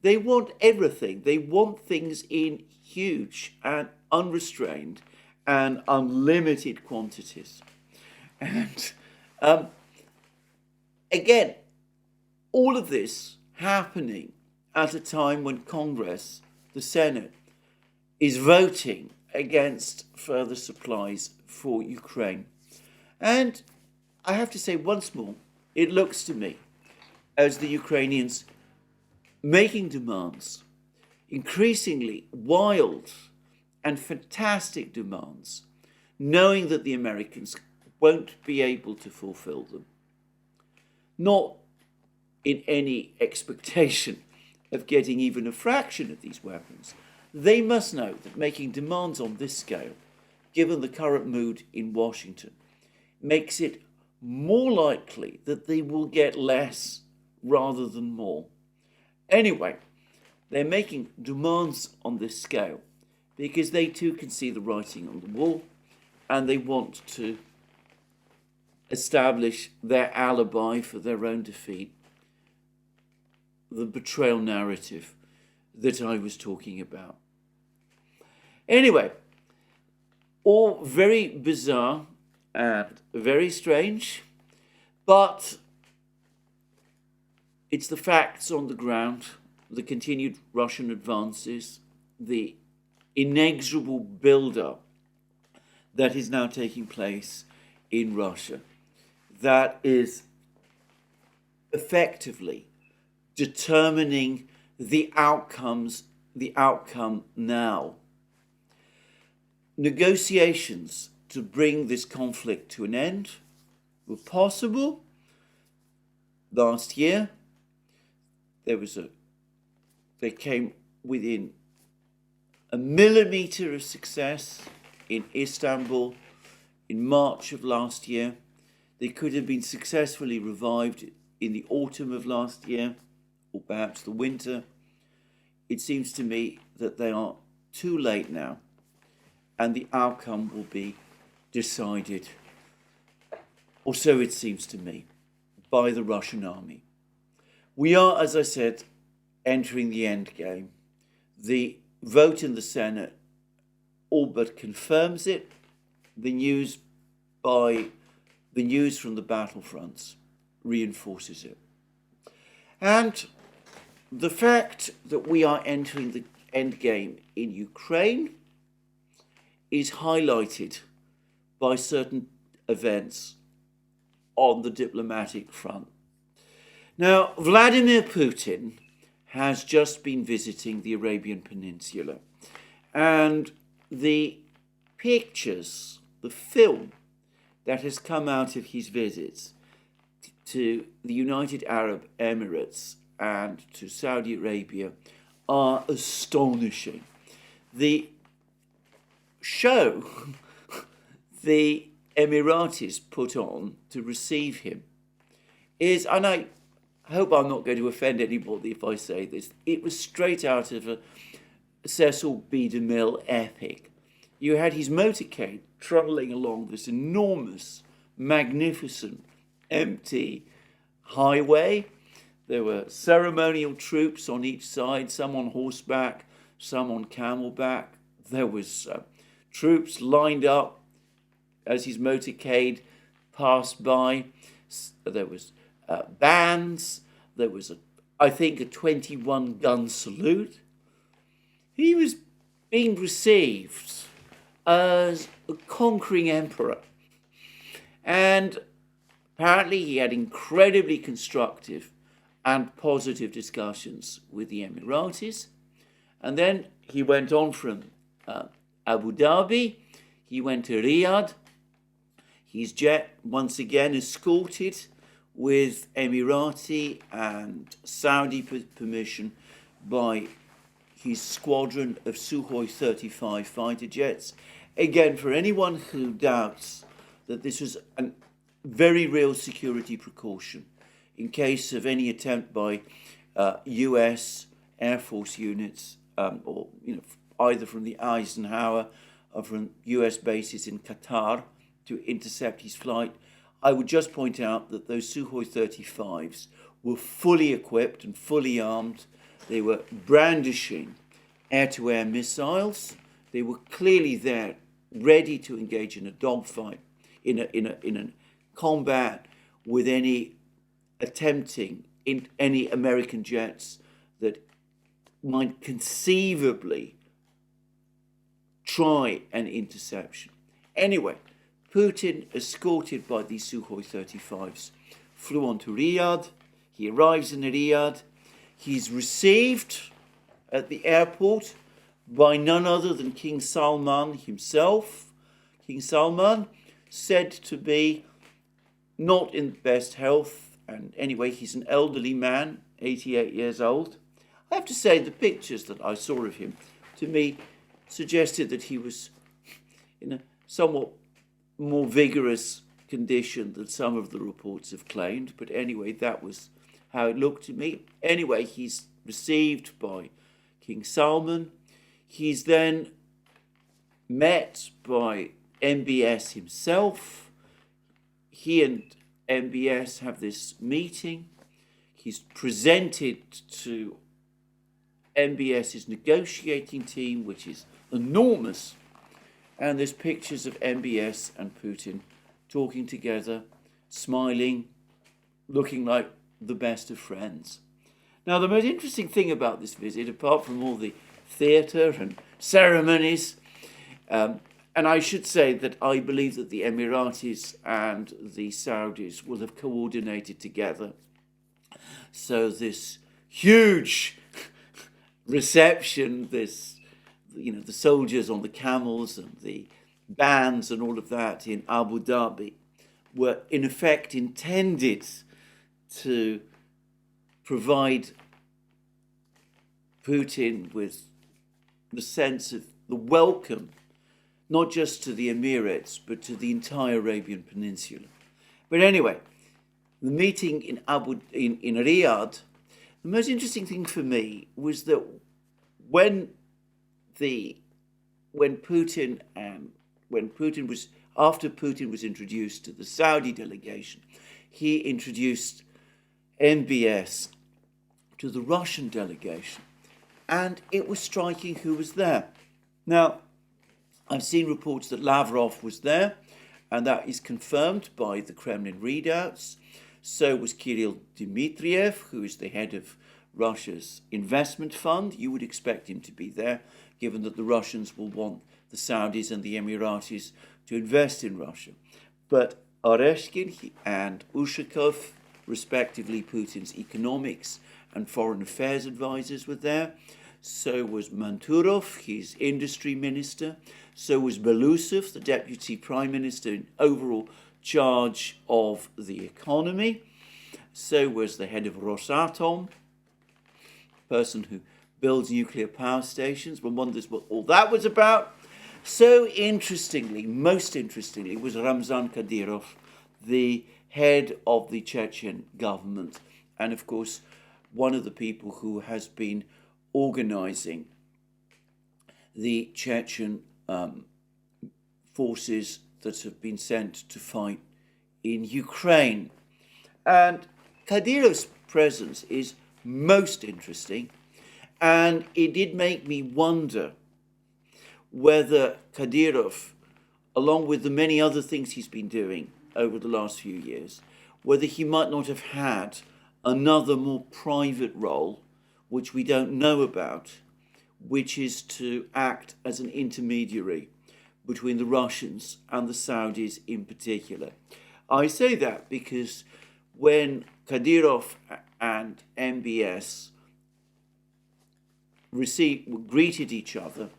They want everything. They want things in huge and unrestrained and unlimited quantities. And again, all of this happening at a time when Congress, the Senate, is voting against further supplies for Ukraine. And I have to say once more, it looks to me as the Ukrainians making demands, increasingly wild and fantastic demands, knowing that the Americans won't be able to fulfill them. Not in any expectation of getting even a fraction of these weapons. They must know that making demands on this scale, given the current mood in Washington, makes it more likely that they will get less rather than more. Anyway, they're making demands on this scale because they too can see the writing on the wall and they want to establish their alibi for their own defeat, the betrayal narrative that I was talking about. Anyway, all very bizarre and very strange, but it's the facts on the ground, the continued Russian advances, the inexorable build-up that is now taking place in Russia, that is effectively determining the outcome now. Negotiations to bring this conflict to an end were possible. Last year, they came within a millimetre of success in Istanbul in March of last year. They could have been successfully revived in the autumn of last year, or perhaps the winter. It seems to me that they are too late now, and the outcome will be decided, or so it seems to me, by the Russian army. We are, as I said, entering the end game. The vote in the Senate all but confirms it. The news from the battlefronts reinforces it. And the fact that we are entering the end game in Ukraine is highlighted by certain events on the diplomatic front. Now, Vladimir Putin has just been visiting the Arabian Peninsula, and the pictures, the film that has come out of his visits to the United Arab Emirates and to Saudi Arabia are astonishing. The show the Emiratis put on to receive him is, and I hope I'm not going to offend anybody if I say this, it was straight out of a Cecil B. DeMille epic. You had his motorcade trundling along this enormous, magnificent, empty highway. There were ceremonial troops on each side, some on horseback, some on camelback. There was troops lined up as his motorcade passed by. There was bands. There was, I think, a 21-gun salute. He was being received as a conquering emperor. And apparently he had incredibly constructive and positive discussions with the Emiratis. And then he went on from Abu Dhabi. He went to Riyadh. His jet, once again, escorted with Emirati and Saudi permission by his squadron of Sukhoi 35 fighter jets. Again, for anyone who doubts that this was a very real security precaution in case of any attempt by US Air Force units, or either from the Eisenhower or from US bases in Qatar to intercept his flight, I would just point out that those Sukhoi 35s were fully equipped and fully armed. They were brandishing air-to-air missiles. They were clearly there, ready to engage in a dogfight, in a combat with any American jets that might conceivably try an interception. Anyway, Putin, escorted by these Sukhoi 35s, flew on to Riyadh. He arrives in Riyadh. He's received at the airport by none other than King Salman himself. King Salman, said to be not in best health, and anyway, he's an elderly man, 88 years old. I have to say, the pictures that I saw of him, to me, suggested that he was in a somewhat more vigorous condition than some of the reports have claimed. But anyway, that was how it looked to me. Anyway, he's received by King Salman. He's then met by MBS himself. He and MBS have this meeting. He's presented to MBS's negotiating team, which is enormous. And there's pictures of MBS and Putin talking together, smiling, looking like the best of friends. Now, the most interesting thing about this visit, apart from all the theatre and ceremonies, and I should say that I believe that the Emiratis and the Saudis will have coordinated together. So this huge reception, this, the soldiers on the camels and the bands and all of that in Abu Dhabi were in effect intended to provide Putin with the sense of the welcome, not just to the Emirates, but to the entire Arabian Peninsula. But anyway, the meeting in Riyadh, the most interesting thing for me was that when Putin was introduced to the Saudi delegation, he introduced MBS to the Russian delegation, and it was striking who was there. Now, I've seen reports that Lavrov was there, and that is confirmed by the Kremlin readouts. So was Kirill Dmitriev, who is the head of Russia's investment fund. You would expect him to be there, given that the Russians will want the Saudis and the Emiratis to invest in Russia. But Oreshkin and Ushakov, respectively Putin's economics and foreign affairs advisors, were there. So was Manturov, his industry minister. So was Belousov, the deputy prime minister in overall charge of the economy. So was the head of Rosatom, person who builds nuclear power stations. One wonders what all that was about. So interestingly, most interestingly, was Ramzan Kadyrov, the head of the Chechen government, and of course one of the people who has been organizing the Chechen forces that have been sent to fight in Ukraine. And Kadyrov's presence is most interesting, and it did make me wonder whether Kadyrov, along with the many other things he's been doing over the last few years, whether he might not have had another more private role, which we don't know about, which is to act as an intermediary between the Russians and the Saudis in particular. I say that because when Kadyrov and MBS greeted each other,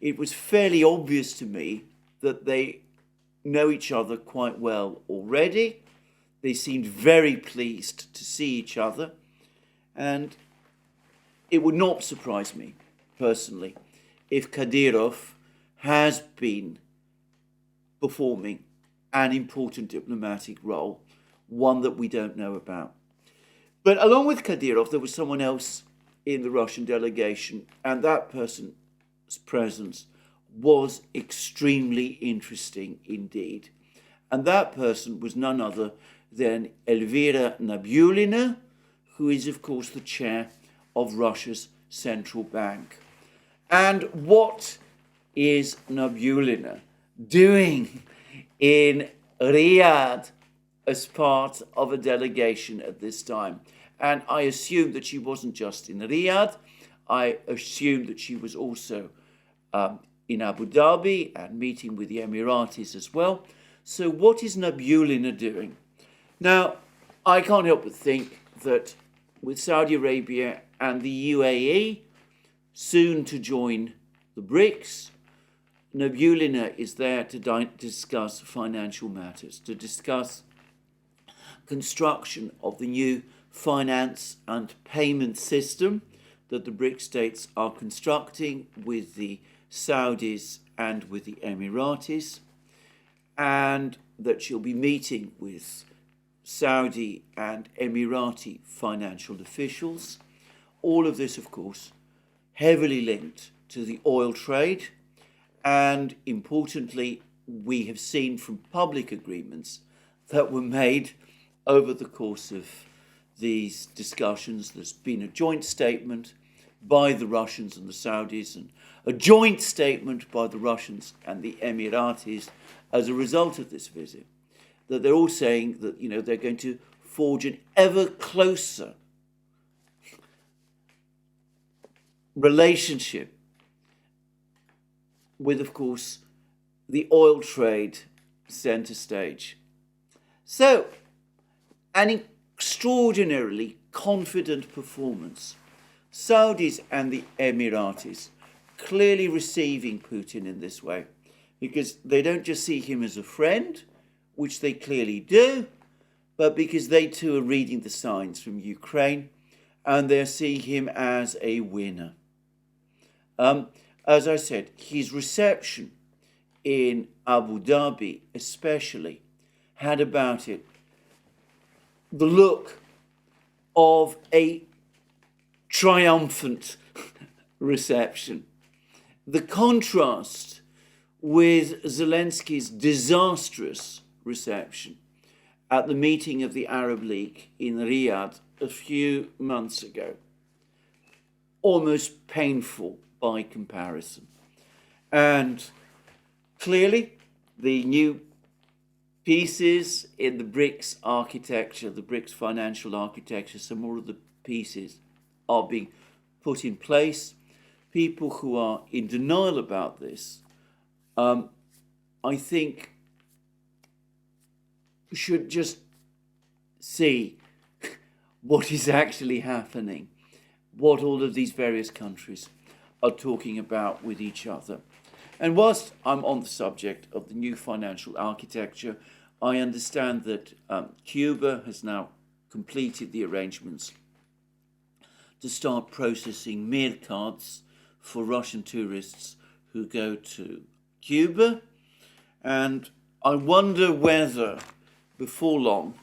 it was fairly obvious to me that they know each other quite well already. They seemed very pleased to see each other, and it would not surprise me, personally, if Kadyrov has been performing an important diplomatic role, one that we don't know about. But along with Kadyrov, there was someone else in the Russian delegation, and that person's presence was extremely interesting indeed. And that person was none other than Elvira Nabiullina, who is, of course, the chair of Russia's central bank. And what is Nabiullina doing in Riyadh as part of a delegation at this time? And I assume that she wasn't just in Riyadh. I assume that she was also in Abu Dhabi and meeting with the Emiratis as well. So what is Nabiullina doing? Now, I can't help but think that with Saudi Arabia and the UAE soon to join the BRICS, Nabiullina is there to discuss financial matters, to discuss construction of the new finance and payment system that the BRICS states are constructing with the Saudis and with the Emiratis, and that she'll be meeting with Saudi and Emirati financial officials. All of this, of course, heavily linked to the oil trade, and importantly, we have seen from public agreements that were made over the course of these discussions. There's been a joint statement by the Russians and the Saudis, and a joint statement by the Russians and the Emiratis as a result of this visit, that they're all saying that, they're going to forge an ever closer relationship with, of course, the oil trade center stage. So, an extraordinarily confident performance Saudis and the Emiratis clearly receiving Putin in this way, because they don't just see him as a friend, which they clearly do, but because they too are reading the signs from Ukraine and they're seeing him as a winner. As I said, his reception in Abu Dhabi especially had about it the look of a triumphant reception. The contrast with Zelensky's disastrous reception at the meeting of the Arab League in Riyadh a few months ago, almost painful by comparison. And clearly, the new pieces in the BRICS architecture, the BRICS financial architecture, some more of the pieces are being put in place. People who are in denial about this, I think, should just see what is actually happening, what all of these various countries are talking about with each other. And whilst I'm on the subject of the new financial architecture, I understand that Cuba has now completed the arrangements to start processing meal cards for Russian tourists who go to Cuba. And I wonder whether before long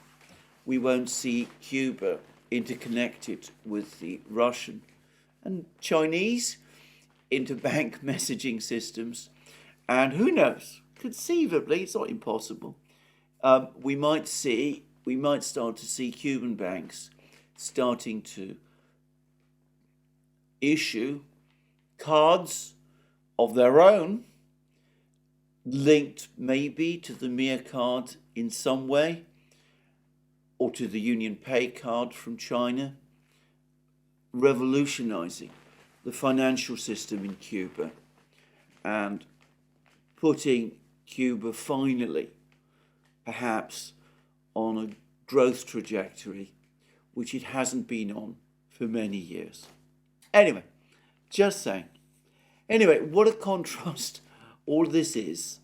we won't see Cuba interconnected with the Russian and Chinese interbank messaging systems. And who knows, conceivably, it's not impossible, we might start to see Cuban banks starting to issue cards of their own, linked maybe to the Mir card in some way, or to the Union Pay card from China, revolutionizing the financial system in Cuba and putting Cuba finally, perhaps, on a growth trajectory which it hasn't been on for many years. Anyway, just saying. Anyway, what a contrast all this is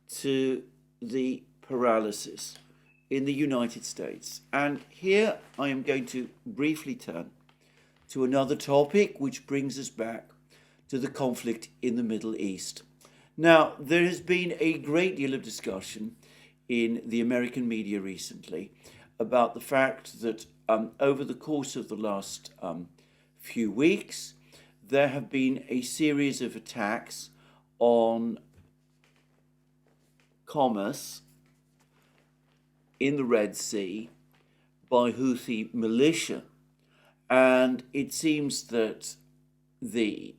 to the paralysis in the United States. And here I am going to briefly turn to another topic which brings us back to the conflict in the Middle East. Now, there has been a great deal of discussion in the American media recently about the fact that over the course of the last few weeks, there have been a series of attacks on commerce in the Red Sea by Houthi militia. And it seems that the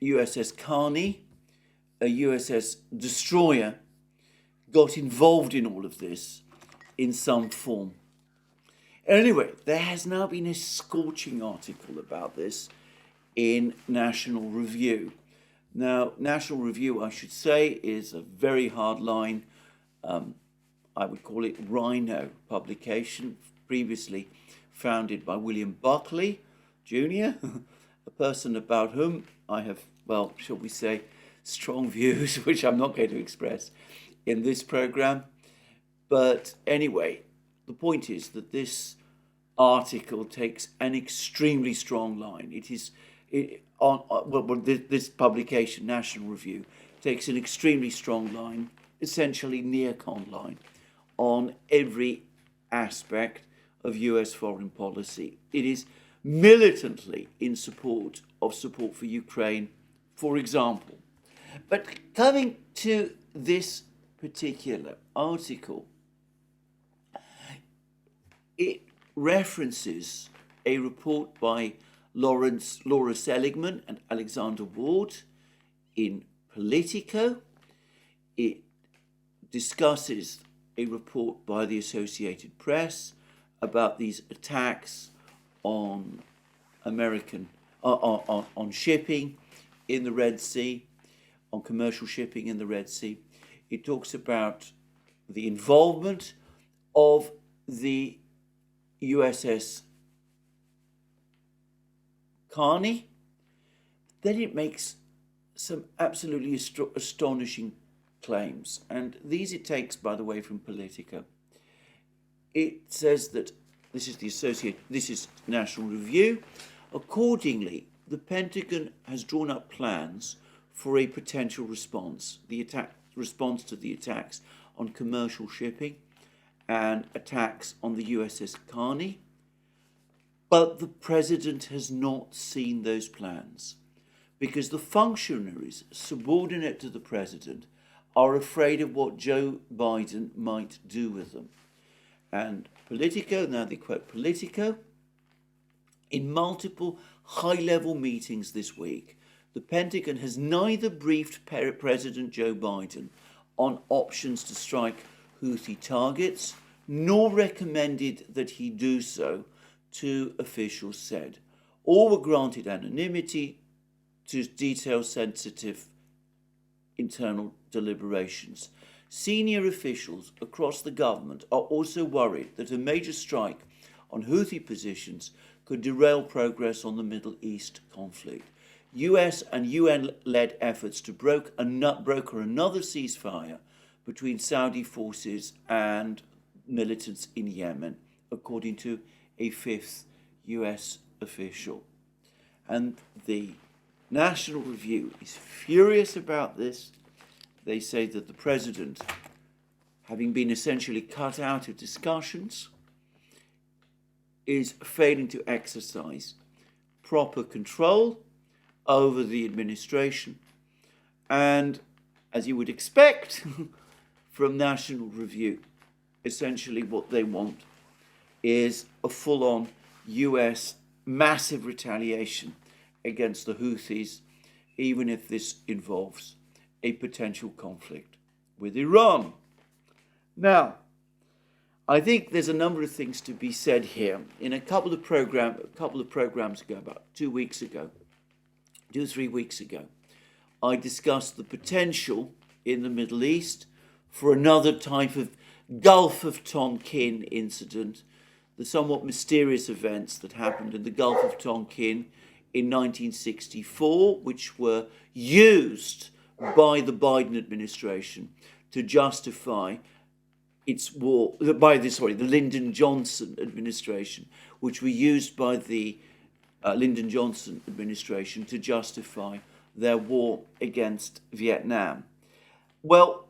USS Carney, a USS destroyer, got involved in all of this in some form. Anyway, there has now been a scorching article about this in National Review. Now, National Review, I should say, is a very hard line, I would call it Rhino publication, previously founded by William Buckley Jr., a person about whom I have, well, shall we say, strong views, which I'm not going to express in this program. But anyway, the point is that this article takes an extremely strong line. This publication, National Review, takes an extremely strong line, essentially neocon line, on every aspect of US foreign policy. It is militantly in support for Ukraine, for example. But coming to this particular article, it references a report by Laura Seligman and Alexander Ward in Politico. It discusses a report by the Associated Press about these attacks on on shipping in the Red Sea, on commercial shipping in the Red Sea. It talks about the involvement of the USS Khani. Then it makes some absolutely astonishing claims, and these it takes, by the way, from Politico. It says that this is National Review. Accordingly, the Pentagon has drawn up plans for a potential response to the attacks on commercial shipping and attacks on the USS Carney. But the president has not seen those plans because the functionaries subordinate to the president are afraid of what Joe Biden might do with them. And Politico, now they quote Politico, in multiple high-level meetings this week, the Pentagon has neither briefed President Joe Biden on options to strike Houthi targets, nor recommended that he do so, two officials said. All were granted anonymity to detail sensitive internal deliberations. Senior officials across the government are also worried that a major strike on Houthi positions could derail progress on the Middle East conflict. US and UN-led efforts to broker another ceasefire between Saudi forces and militants in Yemen, according to a fifth US official. And the National Review is furious about this. They say that the president, having been essentially cut out of discussions, is failing to exercise proper control over the administration. And as you would expect from National Review, essentially what they want is a full-on US massive retaliation against the Houthis, even if this involves a potential conflict with Iran. Now, I think there's a number of things to be said here. In a couple of programs ago, about 2 weeks ago, 2 or 3 weeks ago, I discussed the potential in the Middle East for another type of Gulf of Tonkin incident, the somewhat mysterious events that happened in the Gulf of Tonkin in 1964, which were used by the Biden administration to justify its war, the Lyndon Johnson administration, which were used by the Lyndon Johnson administration to justify their war against Vietnam. Well,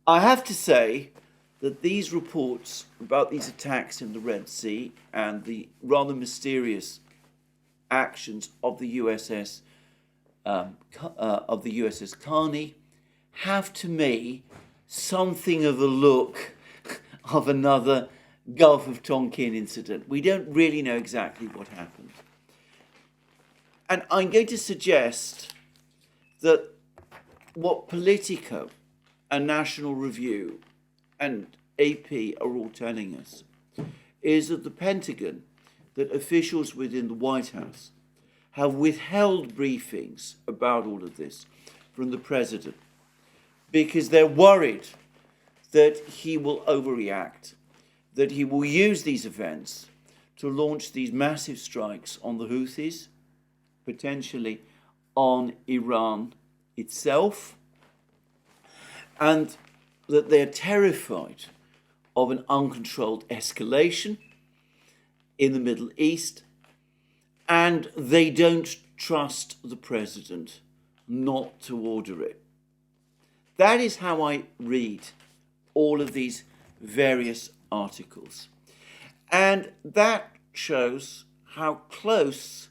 I have to say that these reports about these attacks in the Red Sea and the rather mysterious actions of the USS Carney have, to me, something of a look of another Gulf of Tonkin incident. We don't really know exactly what happened. And I'm going to suggest that what Politico and National Review and AP are all telling us is that the Pentagon, that officials within the White House have withheld briefings about all of this from the president because they're worried that he will overreact, that he will use these events to launch these massive strikes on the Houthis, potentially on Iran itself, and that they're terrified of an uncontrolled escalation in the Middle East, and they don't trust the president not to order it. That is how I read all of these various articles. And that shows how close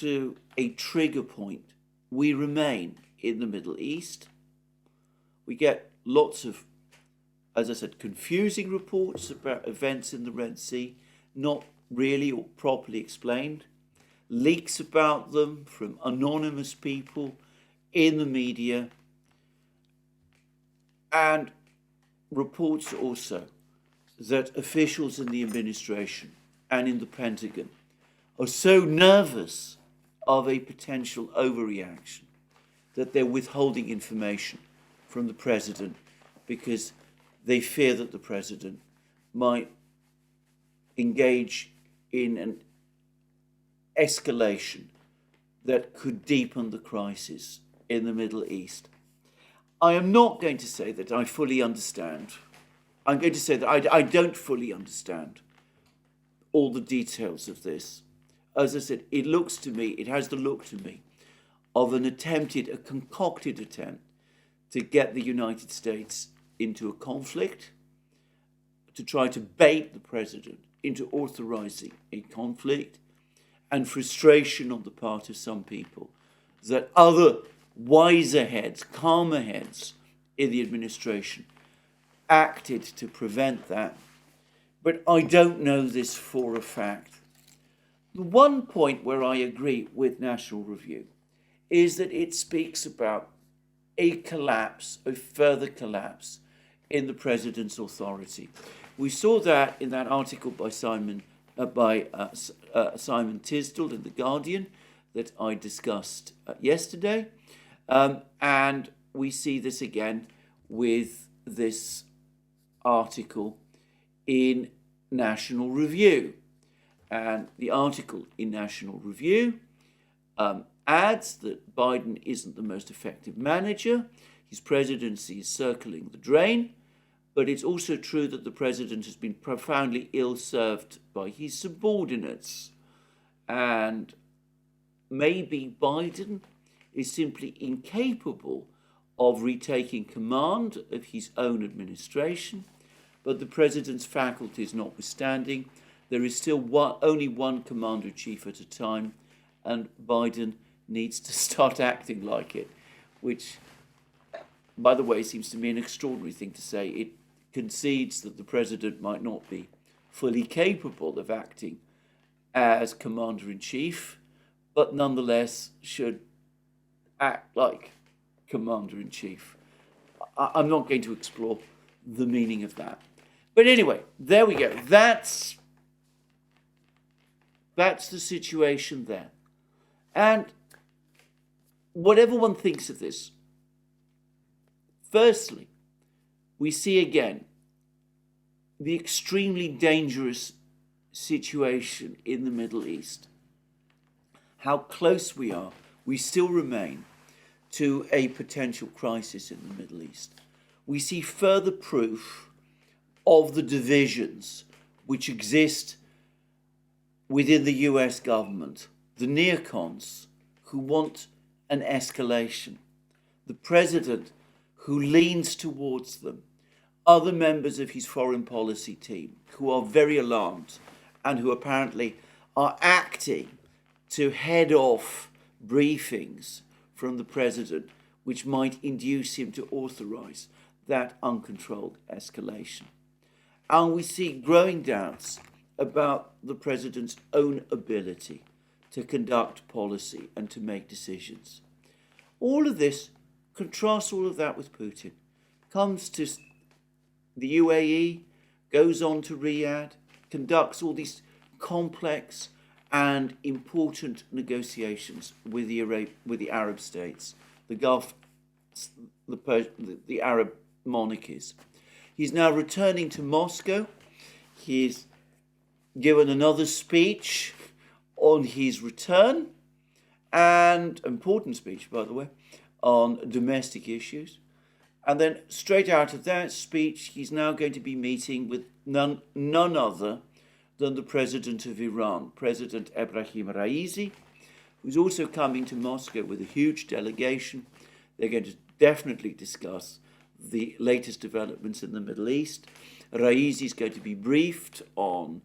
to a trigger point we remain in the Middle East. We get lots of, as I said, confusing reports about events in the Red Sea, not really or properly explained, leaks about them from anonymous people in the media, and reports also that officials in the administration and in the Pentagon are so nervous of a potential overreaction that they're withholding information from the president because they fear that the president might engage in escalation that could deepen the crisis in the Middle East. I am not going to say that I fully understand. I'm going to say that I don't fully understand all the details of this. As I said, it has the look to me of a concocted attempt to get the United States into a conflict, to try to bait the president into authorizing a conflict, and frustration on the part of some people that other wiser heads, calmer heads in the administration acted to prevent that. But I don't know this for a fact. The one point where I agree with National Review is that it speaks about a further collapse in the president's authority. We saw that in that article by Simon Tisdall in The Guardian that I discussed yesterday. And we see this again with this article in National Review. And the article in National Review adds that Biden isn't the most effective manager. His presidency is circling the drain. But it's also true that the president has been profoundly ill-served by his subordinates. And maybe Biden is simply incapable of retaking command of his own administration. But the president's faculties notwithstanding, there is still only one commander-in-chief at a time, and Biden needs to start acting like it, which, by the way, seems to me an extraordinary thing to say. It concedes that the president might not be fully capable of acting as commander-in-chief, but nonetheless should act like commander-in-chief. I'm not going to explore the meaning of that. But anyway, there we go. That's the situation there. And whatever one thinks of this, firstly, we see again the extremely dangerous situation in the Middle East. How close we still remain to a potential crisis in the Middle East. We see further proof of the divisions which exist within the US government, the neocons who want an escalation, the president who leans towards them, other members of his foreign policy team who are very alarmed and who apparently are acting to head off briefings from the president which might induce him to authorize that uncontrolled escalation. And we see growing doubts about the president's own ability to conduct policy and to make decisions. All of this, contrasts all of that with Putin, comes to the UAE, goes on to Riyadh, conducts all these complex and important negotiations with the Arab states, the Gulf, the Arab monarchies. He's now returning to Moscow. He's given another speech on his return, and important speech, by the way, on domestic issues. And then straight out of that speech, he's now going to be meeting with none other than the president of Iran, President Ebrahim Raisi, who's also coming to Moscow with a huge delegation. They're going to definitely discuss the latest developments in the Middle East. Raisi is going to be briefed on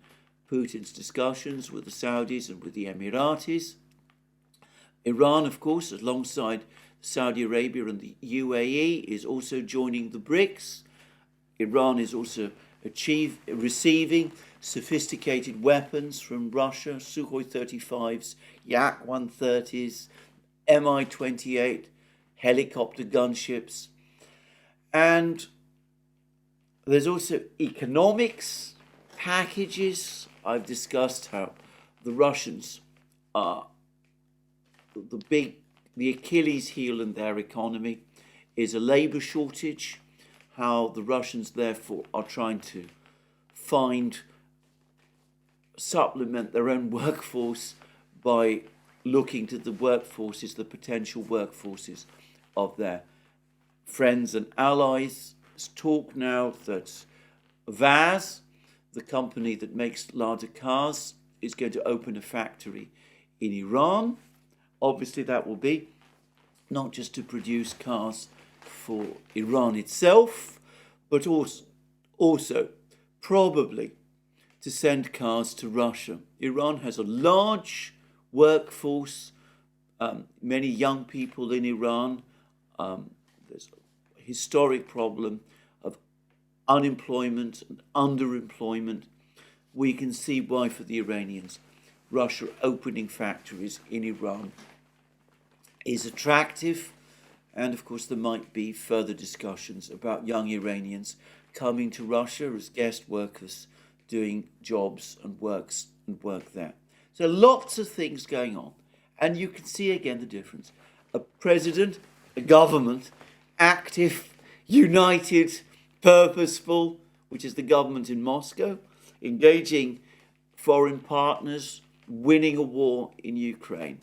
Putin's discussions with the Saudis and with the Emiratis. Iran, of course, alongside Saudi Arabia and the UAE, is also joining the BRICS. Iran is also receiving sophisticated weapons from Russia, Sukhoi 35s, Yak 130s, Mi-28 helicopter gunships. And there's also economics packages. I've discussed how the Russians are the Achilles heel in their economy is a labor shortage, how the Russians therefore are trying to supplement their own workforce by looking to the workforces, the potential workforces of their friends and allies. There's talk now that VAZ, the company that makes Lada cars, is going to open a factory in Iran. Obviously, that will be not just to produce cars for Iran itself, but also probably to send cars to Russia. Iran has a large workforce, many young people in Iran. There's a historic problem of unemployment and underemployment. We can see why, for the Iranians, Russia opening factories in Iran is attractive. And of course, there might be further discussions about young Iranians coming to Russia as guest workers, doing jobs and work there. So lots of things going on. And you can see again the difference. A president, a government, active, united, purposeful, which is the government in Moscow, engaging foreign partners, winning a war in Ukraine.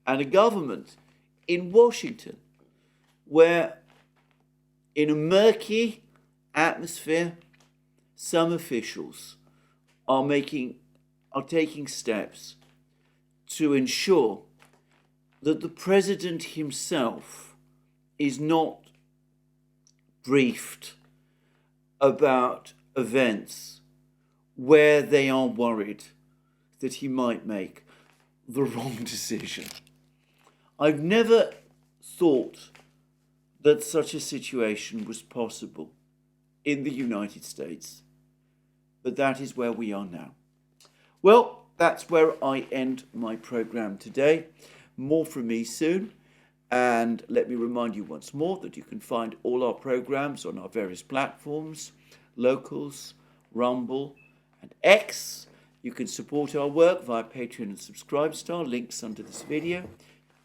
And a government in Washington, where in a murky atmosphere, some officials are taking steps to ensure that the president himself is not briefed about events where they are worried that he might make the wrong decision. I've never thought that such a situation was possible in the United States, but that is where we are now. Well, that's where I end my program today. More from me soon. And let me remind you once more that you can find all our programs on our various platforms, Locals, Rumble, and X. You can support our work via Patreon and Subscribestar, links under this video.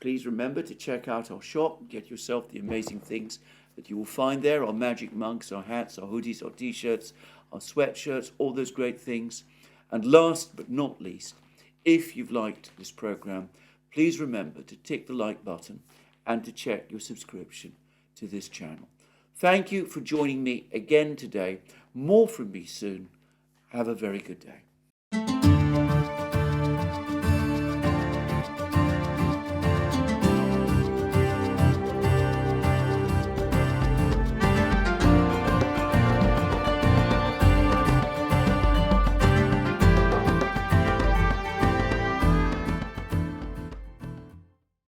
Please remember to check out our shop, get yourself the amazing things that you will find there, our magic mugs, our hats, our hoodies, our t-shirts, our sweatshirts, all those great things. And last but not least, if you've liked this program, please remember to tick the like button and to check your subscription to this channel. Thank you for joining me again today. More from me soon. Have a very good day.